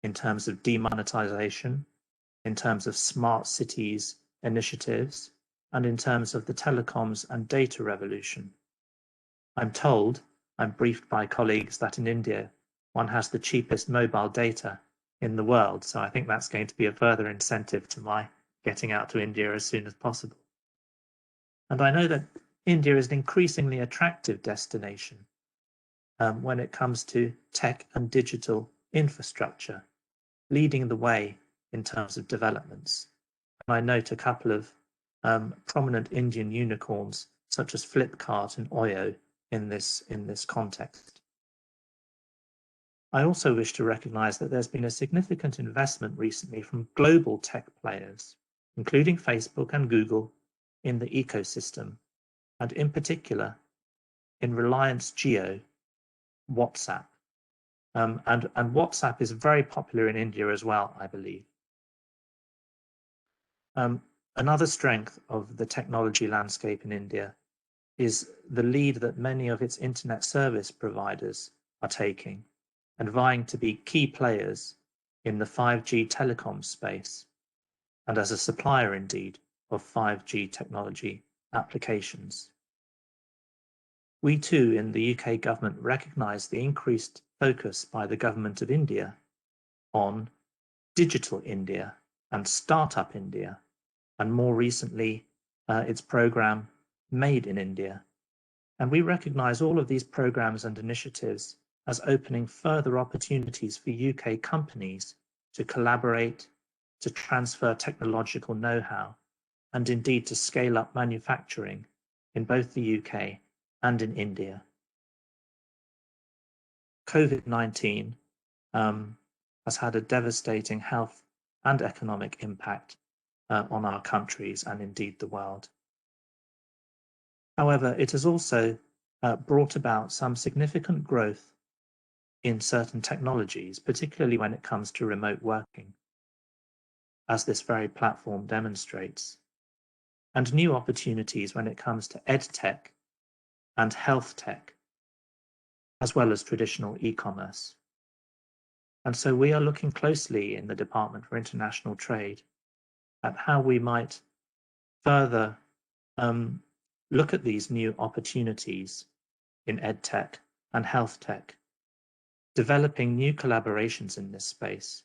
in terms of demonetization, in terms of smart cities initiatives, and in terms of the telecoms and data revolution. I'm briefed by colleagues that in India, one has the cheapest mobile data in the world. So I think that's going to be a further incentive to my getting out to India as soon as possible. And I know that India is an increasingly attractive destination when it comes to tech and digital infrastructure, leading the way in terms of developments. And I note a couple of prominent Indian unicorns such as Flipkart and Oyo in this context. I also wish to recognize that there's been a significant investment recently from global tech players, including Facebook and Google, in the ecosystem, and in particular in Reliance Jio, WhatsApp. And WhatsApp is very popular in India as well, I believe. Another strength of the technology landscape in India is the lead that many of its internet service providers are taking and vying to be key players in the 5G telecom space, and as a supplier indeed of 5G technology applications. We too in the UK government recognise the increased focus by the government of India on Digital India and Startup India, and more recently its programme Made in India. And we recognise all of these programmes and initiatives as opening further opportunities for UK companies to collaborate, to transfer technological know-how, and indeed to scale up manufacturing in both the UK and in India. COVID-19 has had a devastating health and economic impact on our countries and indeed the world. However, it has also brought about some significant growth in certain technologies, particularly when it comes to remote working, as this very platform demonstrates, and new opportunities when it comes to EdTech and health tech, as well as traditional e-commerce. And so we are looking closely in the Department for International Trade at how we might further look at these new opportunities in EdTech and health tech, developing new collaborations in this space,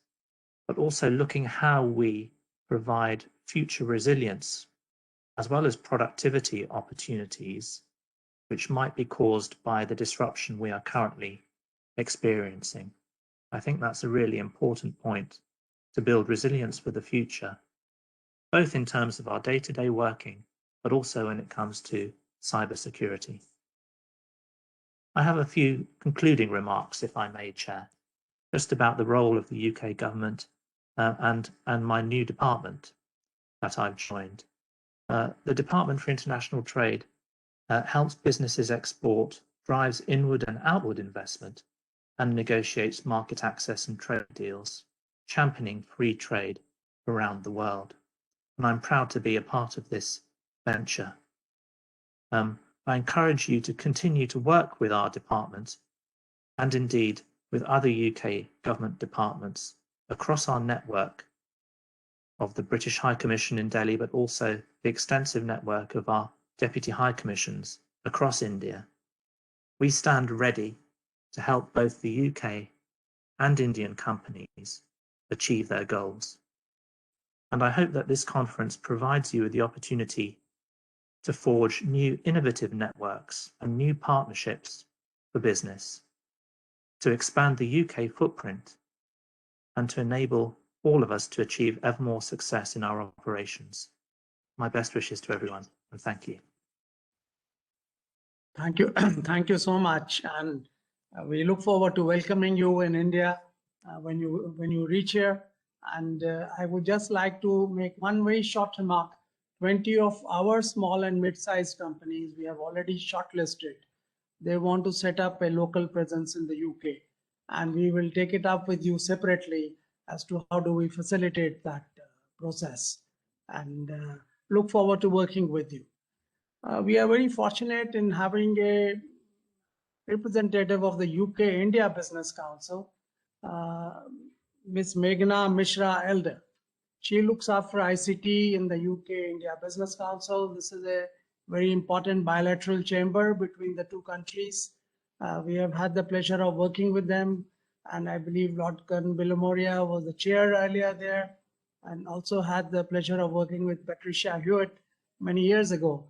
but also looking how we provide future resilience as well as productivity opportunities which might be caused by the disruption we are currently experiencing. I think that's a really important point to build resilience for the future, both in terms of our day-to-day working, but also when it comes to cybersecurity. I have a few concluding remarks, if I may, Chair, just about the role of the UK government and my new department that I've joined. The Department for International Trade helps businesses export, drives inward and outward investment, and negotiates market access and trade deals, championing free trade around the world. and I'm proud to be a part of this venture. I encourage you to continue to work with our department and indeed with other UK government departments across our network of the British High Commission in Delhi, but also the extensive network of our Deputy High Commissions across India. We stand ready to help both the UK and Indian companies achieve their goals. And I hope that this conference provides you with the opportunity to forge new innovative networks and new partnerships for business, to expand the UK footprint, and to enable all of us to achieve ever more success in our operations. My best wishes to everyone, and thank you. Thank you. Thank you so much. And we look forward to welcoming you in India when you reach here. And I would just like to make one very short remark. 20 of our small and mid-sized companies we have already shortlisted. They want to set up a local presence in the UK. And we will take it up with you separately as to how do we facilitate that process. And look forward to working with you. We are very fortunate in having a representative of the UK-India Business Council, Ms. Meghna Mishra Elder. She looks after ICT in the UK-India Business Council. This is a very important bilateral chamber between the two countries. We have had the pleasure of working with them, and I believe Lord Colonel Billamoria was the chair earlier there, and also had the pleasure of working with Patricia Hewitt many years ago.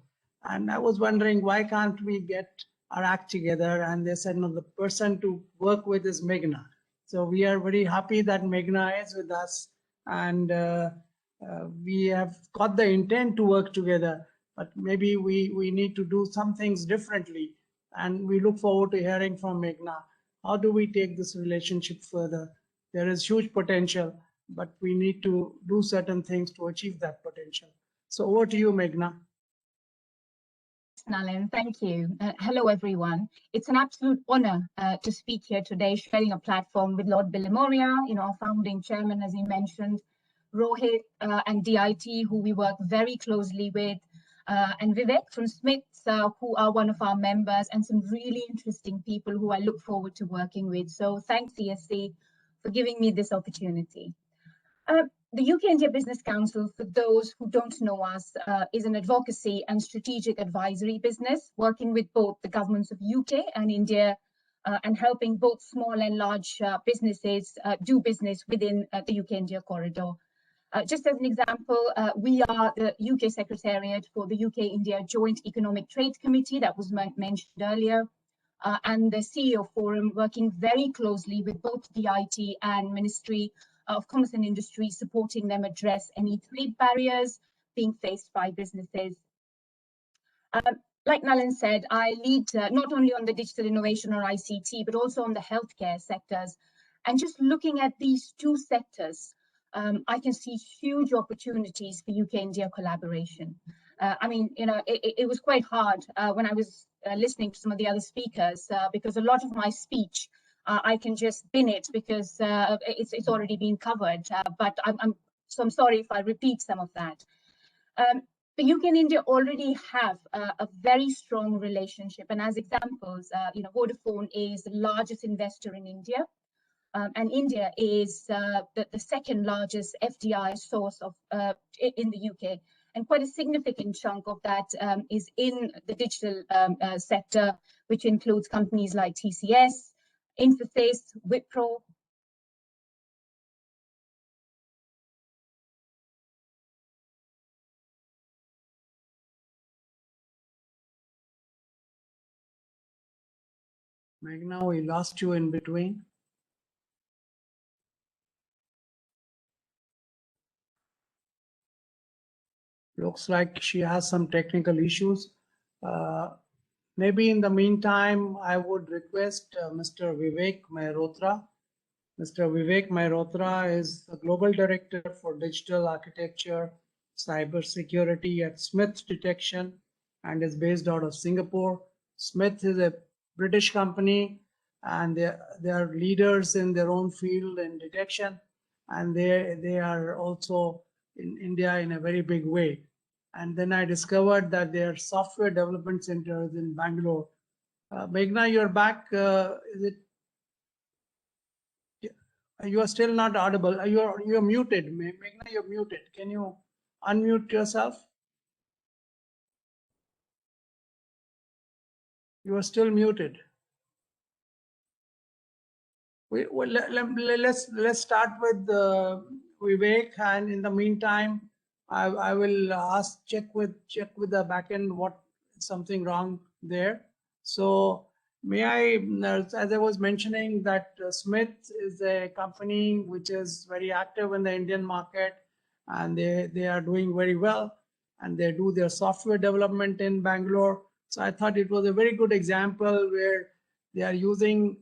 And I was wondering, why can't we get our act together? And they said, no, the person to work with is Meghna. So we are very happy that Meghna is with us, and we have got the intent to work together, but maybe we need to do some things differently. And we look forward to hearing from Meghna. How do we take this relationship further? There is huge potential, but we need to do certain things to achieve that potential. So over to you, Meghna. Nalin, thank you. Hello, everyone. It's an absolute honor to speak here today, sharing a platform with Lord Billamoria, our founding chairman, as he mentioned, Rohit and DIT, who we work very closely with, and Vivek from Smiths, who are one of our members, and some really interesting people who I look forward to working with. So thanks, CSC, for giving me this opportunity. The UK-India Business Council, for those who don't know us, is an advocacy and strategic advisory business working with both the governments of UK and India and helping both small and large businesses do business within the UK-India corridor. Just as an example, we are the UK Secretariat for the UK-India Joint Economic Trade Committee that was mentioned earlier, and the CEO Forum, working very closely with both DIT and Ministry of Commerce and Industry, supporting them address any trade barriers being faced by businesses. Like Nalin said, I lead not only on the digital innovation or ICT, but also on the healthcare sectors. And just looking at these two sectors, I can see huge opportunities for UK-India collaboration. I mean, it was quite hard when I was listening to some of the other speakers, because a lot of my speech I can just bin it because it's already been covered. But I'm sorry if I repeat some of that. The UK and India already have a very strong relationship, and as examples, Vodafone is the largest investor in India, and India is the second largest FDI source of in the UK, and quite a significant chunk of that is in the digital sector, which includes companies like TCS, Infosys, Wipro. Meghna, we lost you in between. Looks like she has some technical issues. Maybe in the meantime, I would request Mr. Vivek Mehrotra. Mr. Vivek Mehrotra is the Global Director for Digital Architecture, Cyber Security at Smith Detection, and is based out of Singapore. Smith is a British company, and they are leaders in their own field in detection, and they are also in India in a very big way. And then I discovered that there are software development centers in Bangalore. Meghna, you're back. Is it? You are still not audible. You're muted. Meghna, you're muted. Can you unmute yourself? You are still muted. Let's start with Vivek, and in the meantime, I will check with the backend what something wrong there. So may I, as I was mentioning, that Smith is a company which is very active in the Indian market, and they are doing very well, and they do their software development in Bangalore. So I thought it was a very good example where they are using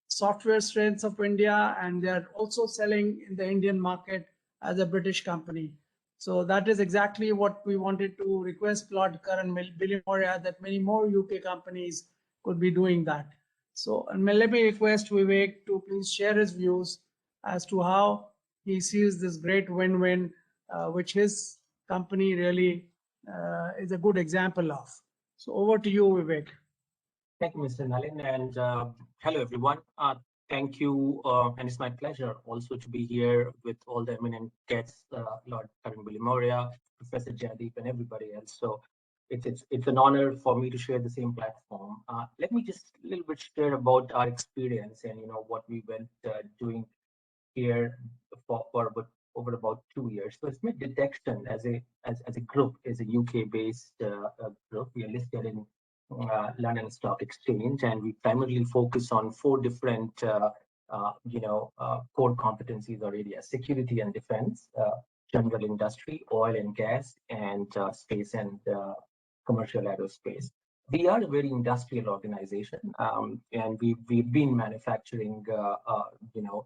software strengths of India, and they are also selling in the Indian market as a British company. So that is exactly what we wanted to request Lord Karan Bilimoria, that many more UK companies could be doing that. So let me request Vivek to please share his views as to how he sees this great win-win, which his company really is a good example of. So over to you, Vivek. Thank you, Mr. Nalin, and hello, everyone. Thank you, and it's my pleasure also to be here with all the eminent guests, Lord Karan Bilimoria, Professor Jaideep, and everybody else. So it's an honor for me to share the same platform. Let me just a little bit share about our experience and what we went doing here for over about 2 years. So Smith Detection as a group is a UK-based group. We are listed in London Stock Exchange, and we primarily focus on 4 different core competencies or areas: security and defense, general industry, oil and gas, and space and commercial aerospace. We are a very industrial organization, and we've been manufacturing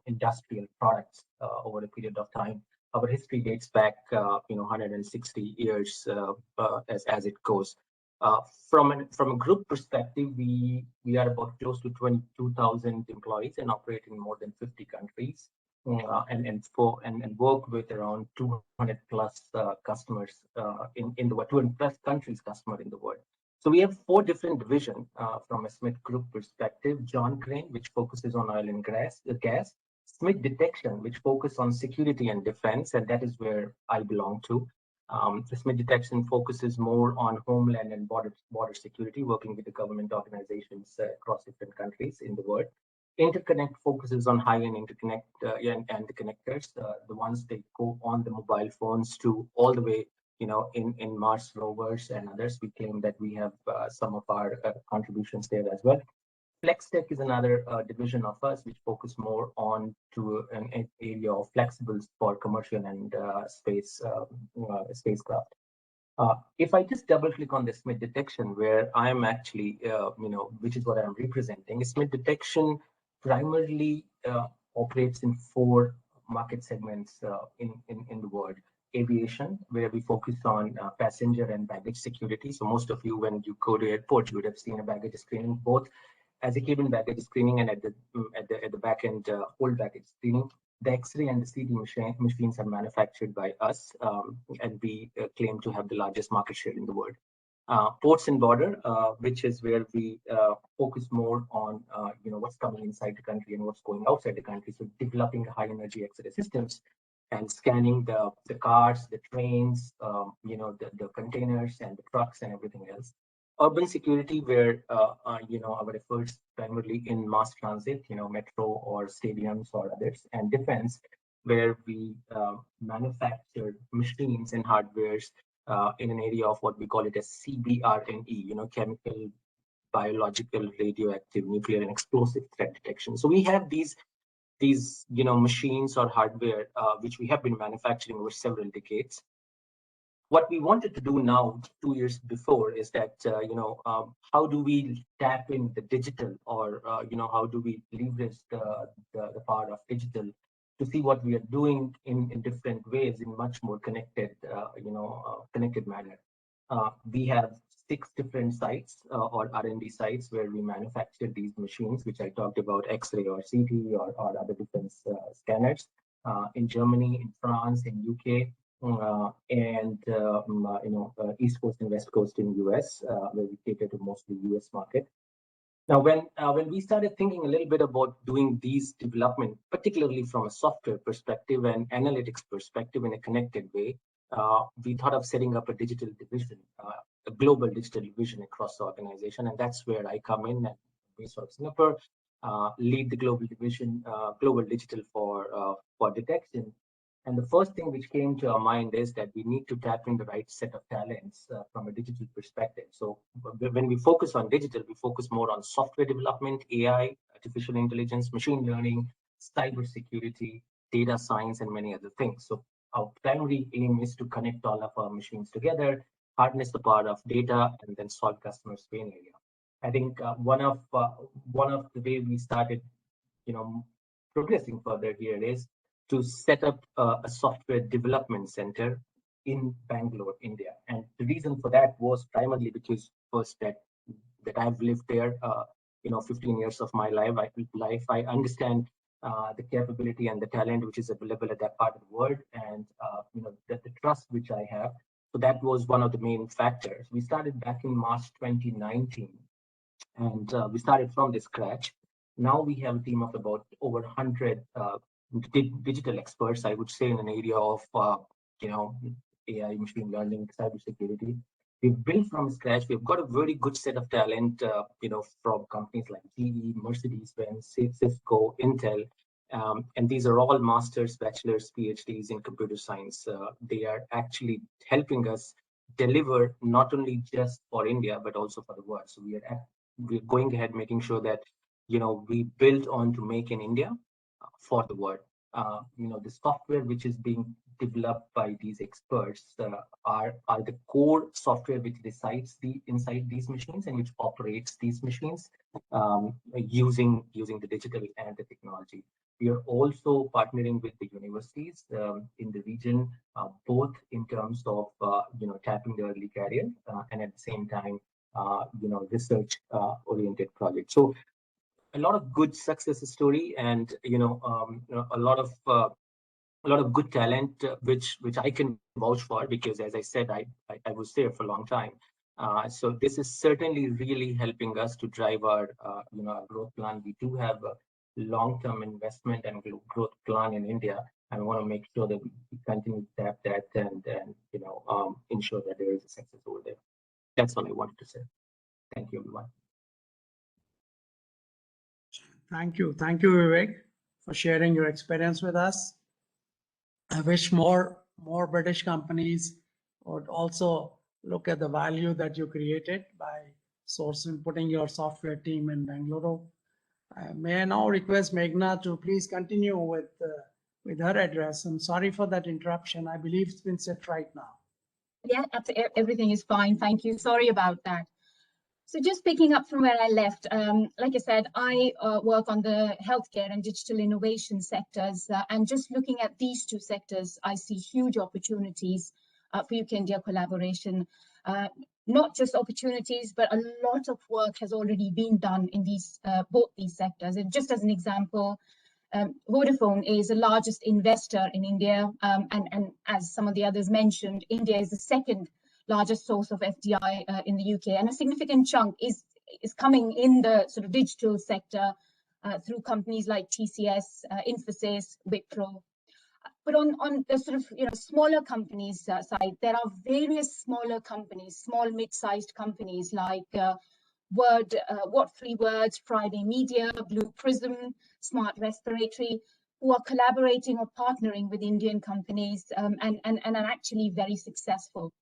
industrial products over a period of time. Our history dates back 160 years as it goes. From a group perspective, we are about close to 22,000 employees and operate in more than 50 countries, and work with around 200 plus customers in the world, 200 plus countries customer in the world. So we have 4 different divisions from a Smith Group perspective: John Crane, which focuses on oil and gas; Smith Detection, which focuses on security and defense, and that is where I belong to. The Smith Detection focuses more on homeland and border security, working with the government organizations across different countries in the world. Interconnect focuses on high-end interconnect and the connectors, the ones that go on the mobile phones to all the way, in Mars rovers and others. We claim that we have some of our contributions there as well. FlexTech is another division of us, which focus more on to an area of flexibles for commercial and spacecraft. If I just double click on the Smith Detection, where I'm actually, which is what I'm representing, Smith Detection primarily operates in 4 market segments in the world. Aviation, where we focus on passenger and baggage security. So most of you, when you go to airport, you would have seen a baggage screening, both as a cabin baggage screening and at the back end hold baggage screening. The X-ray and the CT machines are manufactured by us, and we claim to have the largest market share in the world. Ports and border, which is where we focus more on what's coming inside the country and what's going outside the country. So developing high energy X-ray systems and scanning the cars, the trains, the containers and the trucks and everything else. Urban security, where our efforts primarily in mass transit, metro or stadiums or others, and defense, where we manufacture machines and hardwares in an area of what we call it as CBRNE, chemical, biological, radioactive, nuclear, and explosive threat detection. So we have these machines or hardware which we have been manufacturing over several decades. What we wanted to do now, 2 years before, is that how do we tap in the digital, or how do we leverage the power of digital to see what we are doing in different ways, in much more connected connected manner. We have 6 different sites or R&D sites where we manufacture these machines, which I talked about, X-ray or CT or other defense scanners, in Germany, in France, in UK, and East Coast and West Coast in US, where we cater to mostly US market. Now, when we started thinking a little bit about doing these development, particularly from a software perspective and analytics perspective in a connected way, we thought of setting up a digital division, a global digital division across the organization, and that's where I come in and based out of Singapore, lead the global division, global digital for detection. And the first thing which came to our mind is that we need to tap in the right set of talents from a digital perspective. So when we focus on digital, we focus more on software development, AI, artificial intelligence, machine learning, cybersecurity, data science, and many other things. So our primary aim is to connect all of our machines together, harness the power of data, and then solve customers' pain area. I think one of the way we started, progressing further here is to set up a software development center in Bangalore, India. And the reason for that was primarily because first that I've lived there, 15 years of my life. I understand the capability and the talent which is available at that part of the world, and the trust which I have. So that was one of the main factors. We started back in March 2019, and we started from the scratch. Now we have a team of about over 100 digital experts, I would say, in an area of AI, machine learning, cybersecurity. We've built from scratch. We've got a very good set of talent, from companies like GE, Mercedes-Benz, Cisco, Intel, and these are all masters, bachelors, PhDs in computer science. They are actually helping us deliver not only just for India but also for the world. So we're going ahead making sure that we build on to make in India for the world. The software which is being developed by these experts are the core software which resides inside these machines and which operates these machines using the digital and the technology. We are also partnering with the universities in the region, both in terms of tapping the early career and at the same time research oriented projects. So a lot of good success story, and a lot of good talent, which I can vouch for, because as I said, I was there for a long time. So this is certainly really helping us to drive our our growth plan. We do have a long-term investment and growth plan in India, and we want to make sure that we continue to tap that and ensure that there is a success over there. That's all I wanted to say. Thank you, everyone. Thank you, Vivek, for sharing your experience with us. I wish more British companies would also look at the value that you created by putting your software team in Bangalore. May I now request Meghna to please continue with her address. I'm sorry for that interruption. I believe it's been set right now. Yeah, everything is fine. Thank you. Sorry about that. So just picking up from where I left, like I said, I work on the healthcare and digital innovation sectors. And just looking at these two sectors, I see huge opportunities for UK-India collaboration. Not just opportunities, but a lot of work has already been done in both these sectors. And just as an example, Vodafone is the largest investor in India. And as some of the others mentioned, India is the second largest source of FDI in the UK, and a significant chunk is coming in the sort of digital sector through companies like TCS, Infosys, Wipro. But on the sort of smaller companies side, there are various smaller companies, small mid-sized companies like What Free Words, Friday Media, Blue Prism, Smart Respiratory, who are collaborating or partnering with Indian companies and are actually very successful.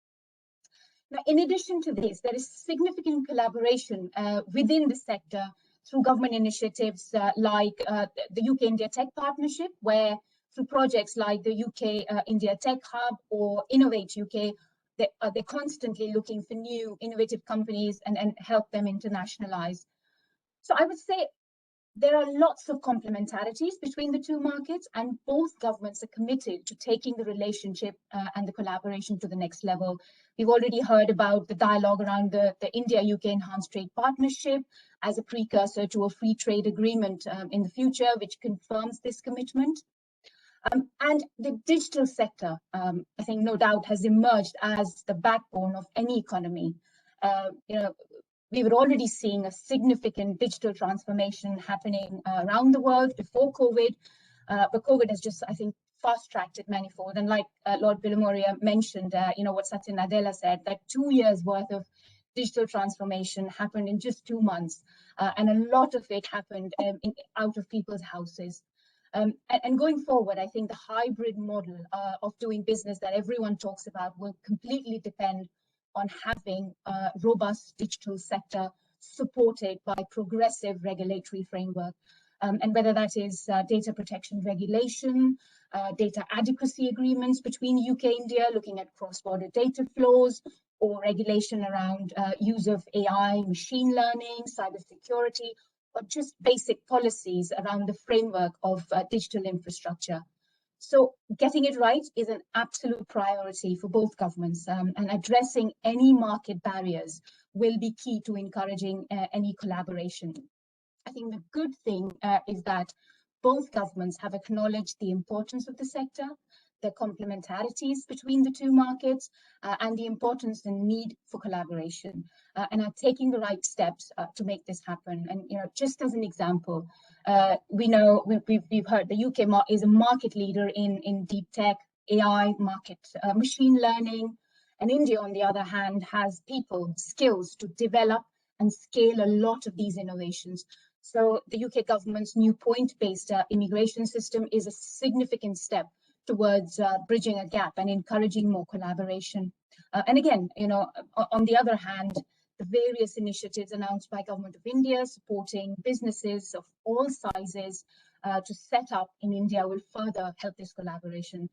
Now, in addition to this, there is significant collaboration within the sector through government initiatives like the UK-India Tech Partnership, where through projects like the UK-India Tech Hub or Innovate UK, they're constantly looking for new innovative companies and help them internationalize. So I would say there are lots of complementarities between the two markets, and both governments are committed to taking the relationship and the collaboration to the next level. We've already heard about the dialogue around the India-UK Enhanced Trade Partnership as a precursor to a free trade agreement in the future, which confirms this commitment. And the digital sector, I think no doubt has emerged as the backbone of any economy. We were already seeing a significant digital transformation happening around the world before COVID, but COVID has just, I think, fast-tracked it manifold. And like Lord Bilimoria mentioned, what Satya Nadella said, that 2 years worth of digital transformation happened in just 2 months, and a lot of it happened out of people's houses. And going forward, I think the hybrid model of doing business that everyone talks about will completely depend on having a robust digital sector supported by progressive regulatory framework. And whether that is data protection regulation, data adequacy agreements between UK and India, looking at cross-border data flows, or regulation around use of AI, machine learning, cybersecurity, or just basic policies around the framework of digital infrastructure. So getting it right is an absolute priority for both governments, and addressing any market barriers will be key to encouraging any collaboration. I think the good thing is that both governments have acknowledged the importance of the sector, the complementarities between the two markets, and the importance and need for collaboration, and are taking the right steps to make this happen. And just as an example, we know we've heard the UK is a market leader in deep tech, AI market, machine learning, and India, on the other hand, has people, skills to develop and scale a lot of these innovations. So the UK government's new point-based immigration system is a significant step towards bridging a gap and encouraging more collaboration. And again, on the other hand, the various initiatives announced by Government of India supporting businesses of all sizes to set up in India will further help this collaboration.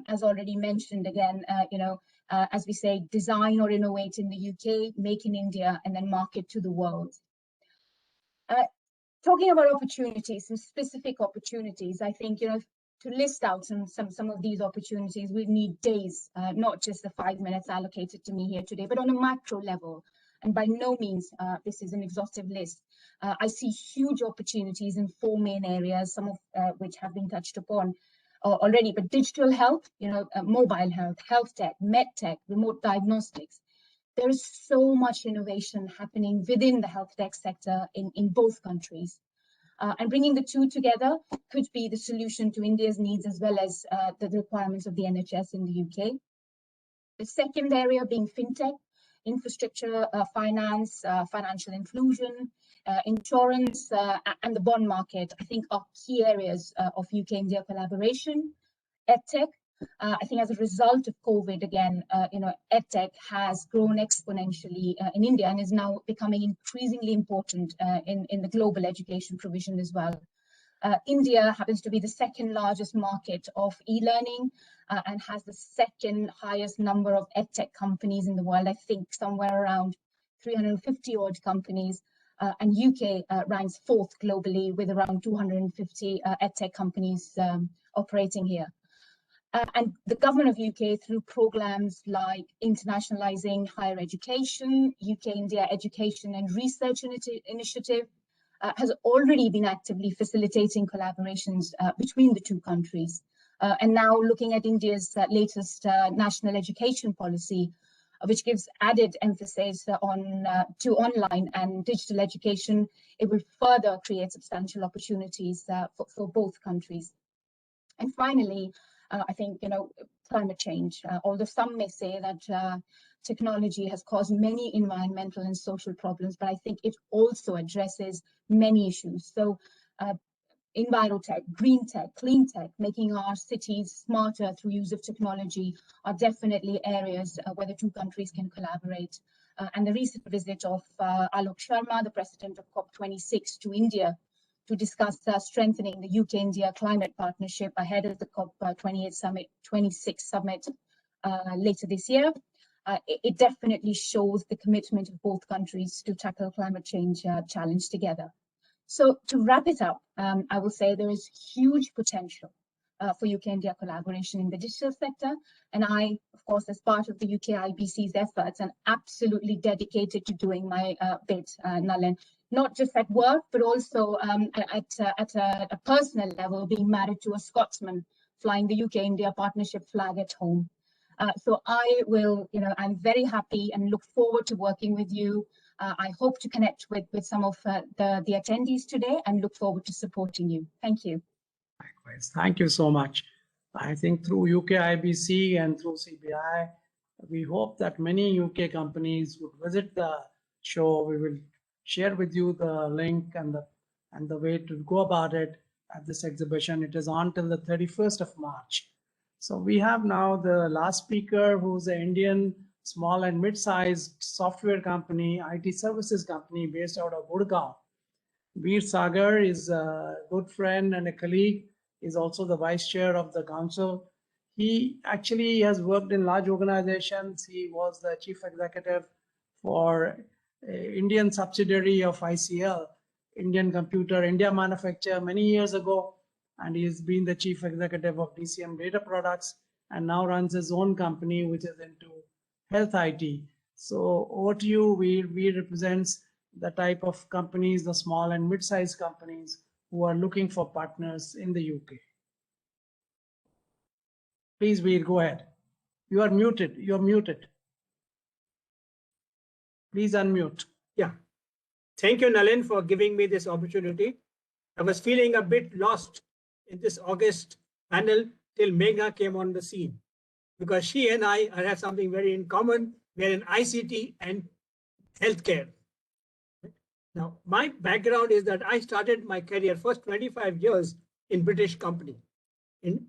As already mentioned, again, as we say, design or innovate in the UK, make in India, and then market to the world. Talking about opportunities, some specific opportunities, I think, to list out some of these opportunities, we need days, not just the 5 minutes allocated to me here today, but on a macro level. And by no means, this is an exhaustive list. I see huge opportunities in 4 main areas, some of which have been touched upon already, but digital health, mobile health, health tech, med tech, remote diagnostics. There is so much innovation happening within the health tech sector in both countries. And bringing the two together could be the solution to India's needs as well as the requirements of the NHS in the UK. The second area being fintech, infrastructure, finance, financial inclusion, insurance, and the bond market, I think are key areas of UK-India collaboration. EdTech, I think as a result of COVID, again, EdTech has grown exponentially in India and is now becoming increasingly important in the global education provision as well. India happens to be the second largest market of e-learning and has the second highest number of EdTech companies in the world. I think somewhere around 350 odd companies, and UK ranks 4th globally with around 250 EdTech companies operating here. And the government of UK, through programs like Internationalizing Higher Education, UK-India Education and Research Initiative, has already been actively facilitating collaborations between the two countries. And now looking at India's latest national education policy, which gives added emphasis on to online and digital education, it will further create substantial opportunities for both countries. And finally, I think, climate change, although some may say that technology has caused many environmental and social problems, but I think it also addresses many issues. So envirotech, green tech, clean tech, making our cities smarter through use of technology are definitely areas where the two countries can collaborate. And the recent visit of Alok Sharma, the president of COP26 to India, to discuss strengthening the UK-India climate partnership ahead of the COP26 summit later this year. It definitely shows the commitment of both countries to tackle climate change challenge together. So to wrap it up, I will say there is huge potential for UK-India collaboration in the digital sector. And I, of course, as part of the UK IBC's efforts, am absolutely dedicated to doing my bit, Nalin, not just at work, but also at a personal level, being married to a Scotsman flying the UK-India partnership flag at home. So I will, I'm very happy and look forward to working with you. I hope to connect with some of the attendees today and look forward to supporting you. Thank you. Likewise. Thank you so much. I think through UK IBC and through CBI, we hope that many UK companies would visit the show. We will share with you the link and the way to go about it at this exhibition. It is on till the 31st of March. So we have now the last speaker, who's an Indian small and mid-sized software company, IT services company based out of Gurgaon. Veer Sagar is a good friend and a colleague. He's also the vice chair of the council. He actually has worked in large organizations. He was the chief executive for Indian subsidiary of ICL, Indian Computer India Manufacture, many years ago. And he has been the chief executive of DCM Data Products and now runs his own company, which is into health IT. So over to you. We represents the type of companies, the small and mid-sized companies who are looking for partners in the UK. Please, Veer, go ahead. You are muted. You're muted. Please unmute. Yeah. Thank you, Nalin, for giving me this opportunity. I was feeling a bit lost in this August panel till Meghna came on the scene, because she and I have something very in common. We're in ICT and healthcare. Now, my background is that I started my career first 25 years in British company.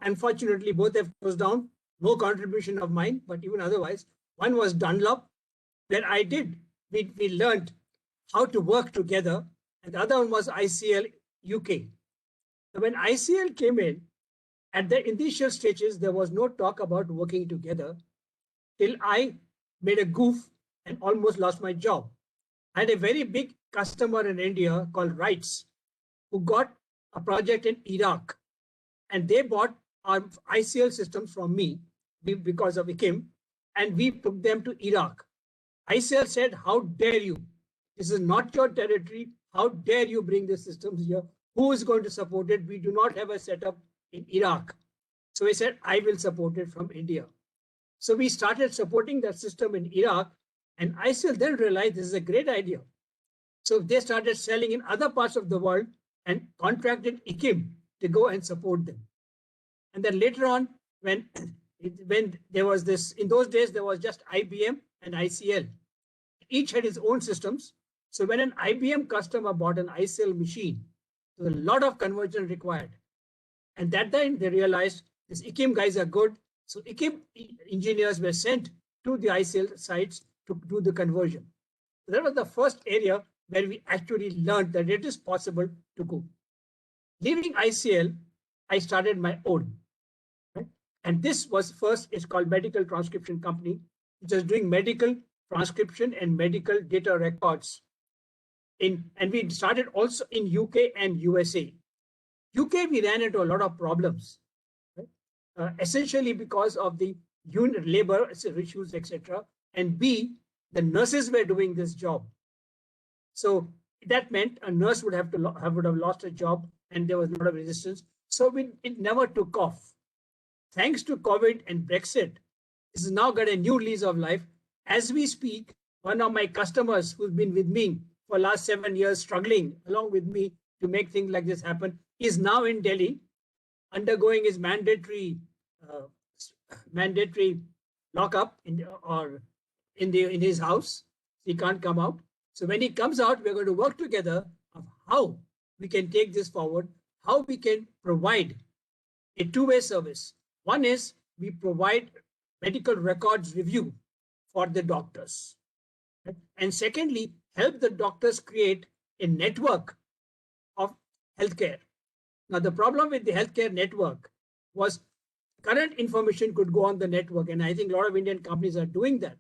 Unfortunately, both have closed down. No contribution of mine, but even otherwise, one was Dunlop, where we learned how to work together, and the other one was ICL UK. So when ICL came in, at the initial stages, there was no talk about working together till I made a goof and almost lost my job. I had a very big customer in India called Rights, who got a project in Iraq, and they bought our ICL systems from me because of IKIM, and we took them to Iraq. ICL said, "How dare you? This is not your territory. How dare you bring the systems here? Who is going to support it? We do not have a setup in Iraq." So we said, "I will support it from India." So we started supporting that system in Iraq, and ICL then realized this is a great idea. So they started selling in other parts of the world and contracted IKIM to go and support them. And then later on, when there was this, in those days, there was just IBM and ICL. Each had its own systems. So when an IBM customer bought an ICL machine, there was a lot of conversion required. And that time they realized these IKIM guys are good. So IKIM engineers were sent to the ICL sites to do the conversion. So that was the first area where we actually learned that it is possible to go. Leaving ICL, I started my own. Right? And this was first, it's called Medical Transcription Company, which is doing medical transcription and medical data records. And we started also in UK and USA. UK, we ran into a lot of problems, right? Essentially because of the unit labor issues, etc. And B, the nurses were doing this job. So that meant a nurse would have lost a job, and there was a lot of resistance. So it never took off. Thanks to COVID and Brexit, this has now got a new lease of life. As we speak, one of my customers who's been with me for the last 7 years, struggling along with me to make things like this happen, is now in Delhi, undergoing his mandatory lockup in his house. He can't come out. So when he comes out, we're going to work together of how we can take this forward, how we can provide a two-way service. One is we provide medical records review for the doctors. Right? And secondly, help the doctors create a network of healthcare. Now, the problem with the healthcare network was current information could go on the network, and I think a lot of Indian companies are doing that.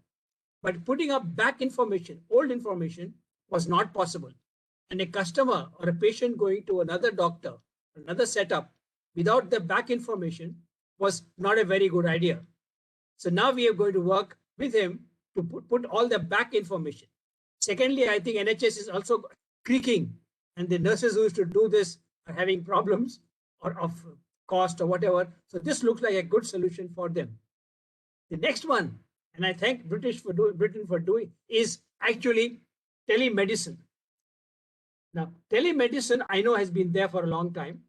But putting up back information, old information, was not possible. And a customer or a patient going to another doctor, another setup, without the back information was not a very good idea. So now we are going to work with him to put all the back information. Secondly, I think NHS is also creaking, and the nurses who used to do this are having problems of cost or whatever. So this looks like a good solution for them. The next one, and I thank Britain for doing, is actually telemedicine. Now, telemedicine I know has been there for a long time,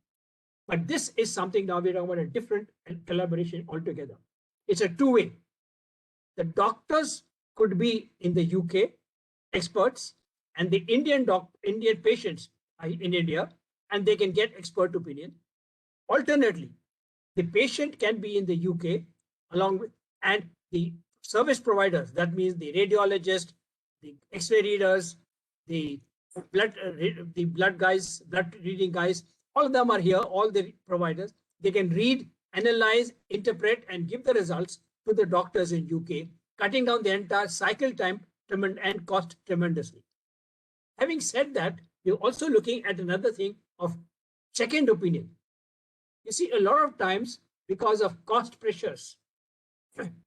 but this is something now we're talking about a different collaboration altogether. It's a two-way. The doctors could be in the UK, experts, and the Indian patients are in India, and they can get expert opinion. Alternately, the patient can be in the UK along with, and the service providers, that means the radiologist, the X-ray readers, the blood guys, blood reading guys, all of them are here, all the providers. They can read, analyze, interpret, and give the results to the doctors in UK, cutting down the entire cycle time and cost tremendously. Having said that, we're also looking at another thing of second opinion. You see, a lot of times, because of cost pressures,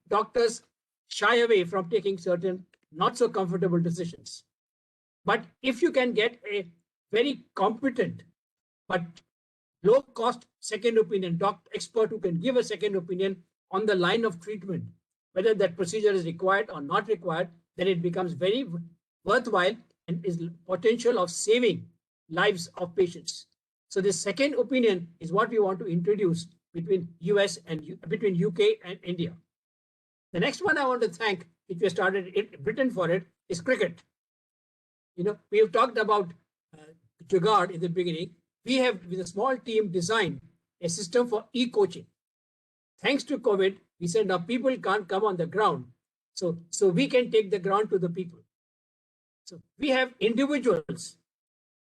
doctors shy away from taking certain not so comfortable decisions. But if you can get a very competent but low cost second opinion expert who can give a second opinion on the line of treatment, whether that procedure is required or not required, then it becomes very worthwhile and is potential of saving lives of patients. So this second opinion is what we want to introduce between US and between UK and India. The next one I want to thank, if we started in Britain for it, is cricket. You know, we have talked about Jugaad in the beginning. We have, with a small team, designed a system for e-coaching. Thanks to COVID, we said now people can't come on the ground. So we can take the ground to the people. So we have individuals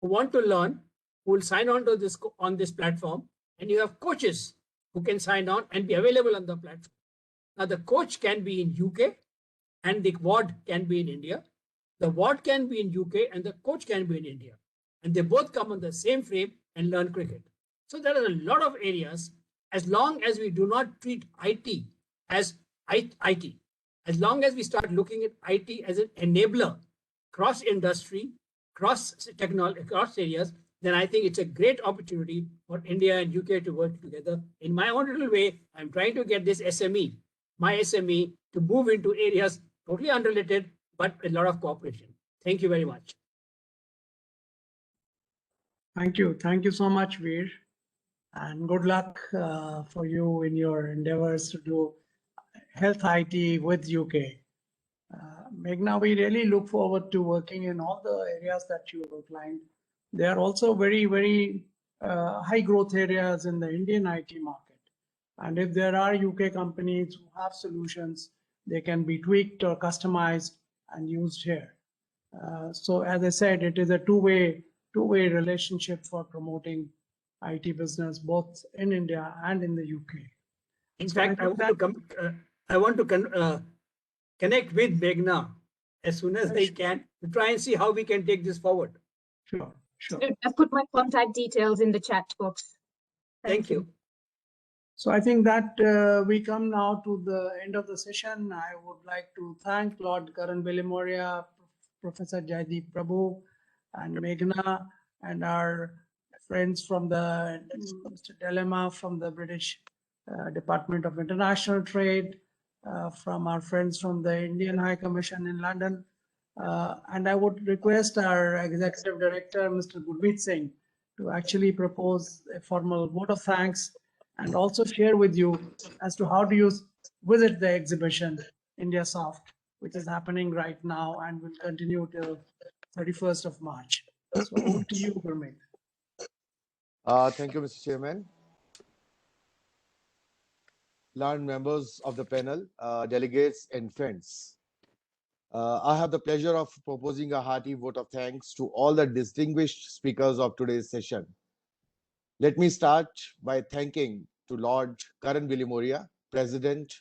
who want to learn, who will sign on to this platform, and you have coaches who can sign on and be available on the platform. Now the coach can be in UK and the ward can be in India. The ward can be in UK and the coach can be in India. And they both come on the same frame and learn cricket. So there are a lot of areas, as long as we do not treat IT as IT, as long as we start looking at IT as an enabler, cross industry, cross technology, cross areas, then I think it's a great opportunity for India and UK to work together. In my own little way, I'm trying to get this SME, my SME, to move into areas totally unrelated, but a lot of cooperation. Thank you very much. Thank you. Thank you so much, Veer. And good luck for you in your endeavors to do health IT with UK. Meghna, we really look forward to working in all the areas that you outlined. They are also very, very high growth areas in the Indian IT market. And if there are UK companies who have solutions, they can be tweaked or customized and used here. So as I said, it is a two-way relationship for promoting IT business, both in India and in the UK. In fact, I want to connect with Meghna as soon as I can to try and see how we can take this forward. Sure, sure. I've put my contact details in the chat box. Thank you. So I think that we come now to the end of the session. I would like to thank Lord Karan Bilimoria, Professor Jaideep Prabhu, and Meghna, and our friends from the Mr. Delema from the British Department of International Trade, from our friends from the Indian High Commission in London. And I would request our Executive Director, Mr. Gurmeet Singh, to actually propose a formal vote of thanks and also share with you as to how do you visit the exhibition IndiaSoft, which is happening right now and will continue till 31st of March. So over to you, Gurmeet. Thank you, Mr. Chairman. Learned members of the panel, delegates and friends. I have the pleasure of proposing a hearty vote of thanks to all the distinguished speakers of today's session. Let me start by thanking to Lord Karan Bilimoria, President,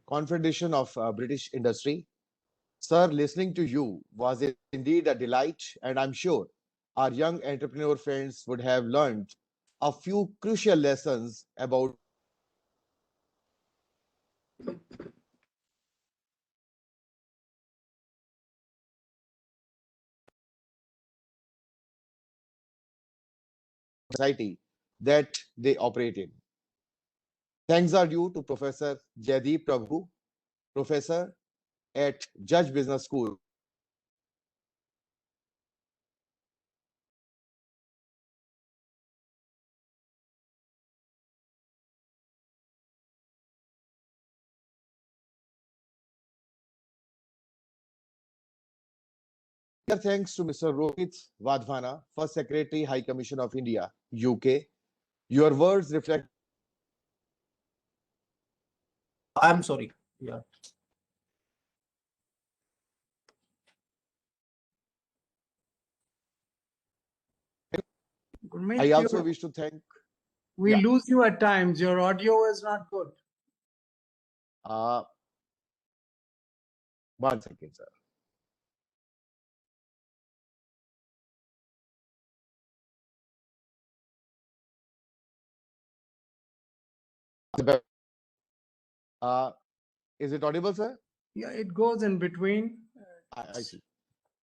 Confederation of British Industry. Sir, listening to you was indeed a delight, and I'm sure our young entrepreneur friends would have learned a few crucial lessons about society that they operate in. Thanks are due to Professor Jaideep Prabhu, professor at Judge Business School. Thanks to Mr. Rohit Wadhwana, First Secretary, High Commission of India, UK. Your words reflect. I'm sorry. Yeah. Gurmeet, I also wish to thank. we yeah. lose you at times. Your audio is not good. One second, sir. Is it audible, sir? Yeah, it goes in between. I see.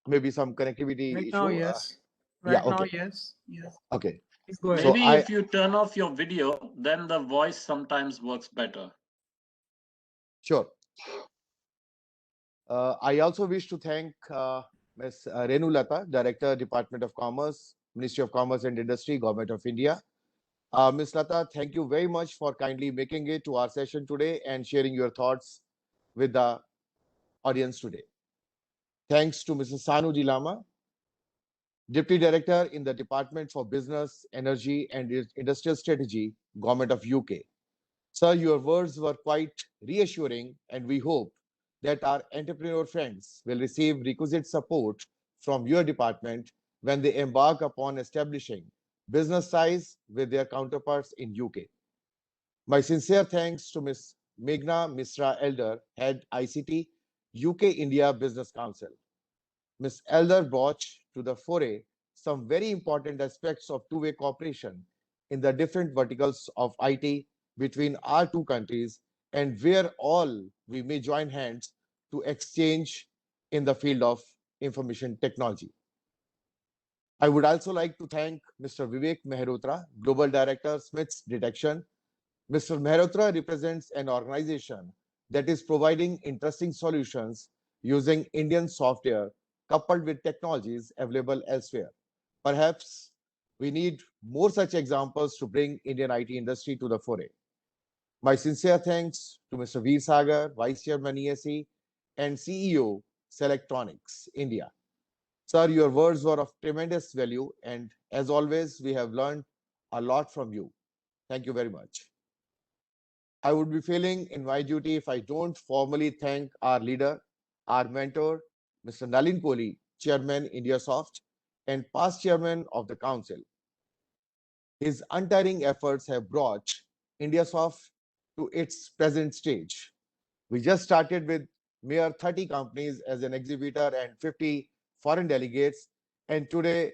Maybe some connectivity Right issue. now, yes. Yeah, Right now, okay. yes. Yes. Okay. Please go ahead. Maybe So if you turn off your video, then the voice sometimes works better. Sure. I also wish to thank Ms. Renu Lata, Director, Department of Commerce, Ministry of Commerce and Industry, Government of India. Ms. Lata, thank you very much for kindly making it to our session today and sharing your thoughts with the audience today. Thanks to Mrs. Sanu Dilama, Deputy Director in the Department for Business, Energy and Industrial Strategy, Government of UK. Sir, your words were quite reassuring, and we hope that our entrepreneur friends will receive requisite support from your department when they embark upon establishing business ties with their counterparts in UK. My sincere thanks to Ms. Meghna Misra Elder, Head ICT, UK India Business Council. Ms. Elder brought to the foray some very important aspects of two-way cooperation in the different verticals of IT between our two countries, and where all we may join hands to exchange in the field of information technology. I would also like to thank Mr. Vivek Mehrotra, Global Director, Smiths Detection. Mr. Mehrotra represents an organization that is providing interesting solutions using Indian software coupled with technologies available elsewhere. Perhaps we need more such examples to bring Indian IT industry to the foray. My sincere thanks to Mr. Veer Sagar, Vice Chairman ESE and CEO Selectronics India. Sir, your words were of tremendous value, and as always, we have learned a lot from you. Thank you very much. I would be failing in my duty if I don't formally thank our leader, our mentor, Mr. Nalin Kohli, Chairman IndiaSoft and past Chairman of the Council. His untiring efforts have brought IndiaSoft to its present stage. We just started with mere 30 companies as an exhibitor and 50 foreign delegates, and today,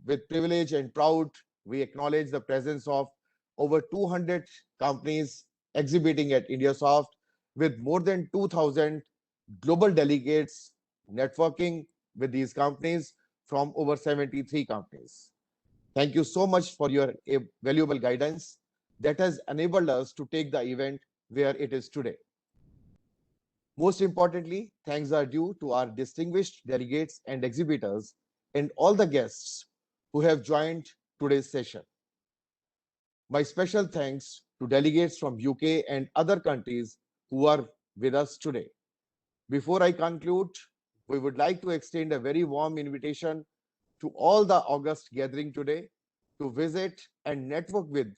with privilege and proud, we acknowledge the presence of over 200 companies exhibiting at IndiaSoft, with more than 2,000 global delegates networking with these companies from over 73 companies. Thank you so much for your valuable guidance that has enabled us to take the event where it is today. Most importantly, thanks are due to our distinguished delegates and exhibitors and all the guests who have joined today's session. My special thanks to delegates from UK and other countries who are with us today. Before I conclude, we would like to extend a very warm invitation to all the August gathering today to visit and network with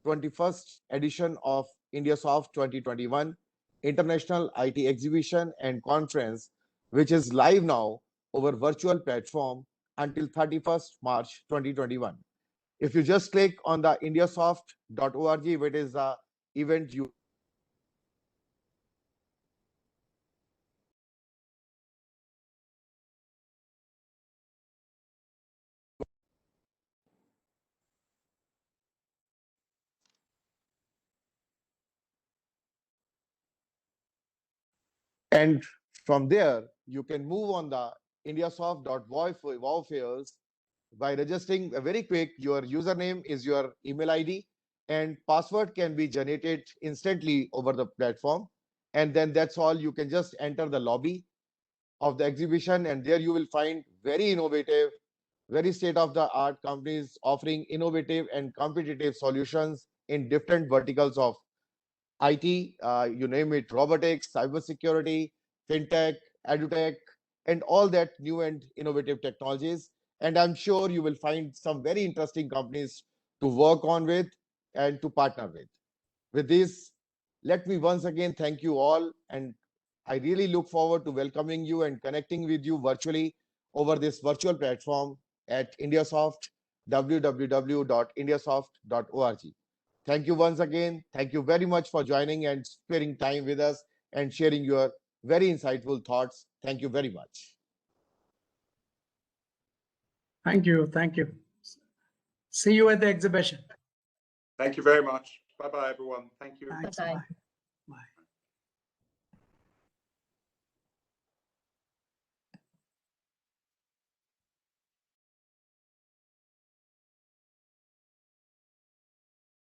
21st edition of IndiaSoft 2021 International IT Exhibition and Conference, which is live now over virtual platform until 31st March 2021. If you just click on the indiasoft.org, which is the event you and from there, you can move on the indiasoft.wow fairs by registering very quick. Your username is your email ID, and password can be generated instantly over the platform. And then that's all. You can just enter the lobby of the exhibition, and there you will find very innovative, very state-of-the-art companies offering innovative and competitive solutions in different verticals of IT, you name it, robotics, cybersecurity, fintech, edutech, and all that new and innovative technologies. And I'm sure you will find some very interesting companies to work on with and to partner with. With this, let me once again thank you all, and I really look forward to welcoming you and connecting with you virtually over this virtual platform at IndiaSoft, www.indiasoft.org. Thank you once again. Thank you very much for joining and sparing time with us and sharing your very insightful thoughts. Thank you very much. Thank you. Thank you. See you at the exhibition. Thank you very much. Bye-bye, everyone. Thank you. Thanks. Bye-bye. Bye.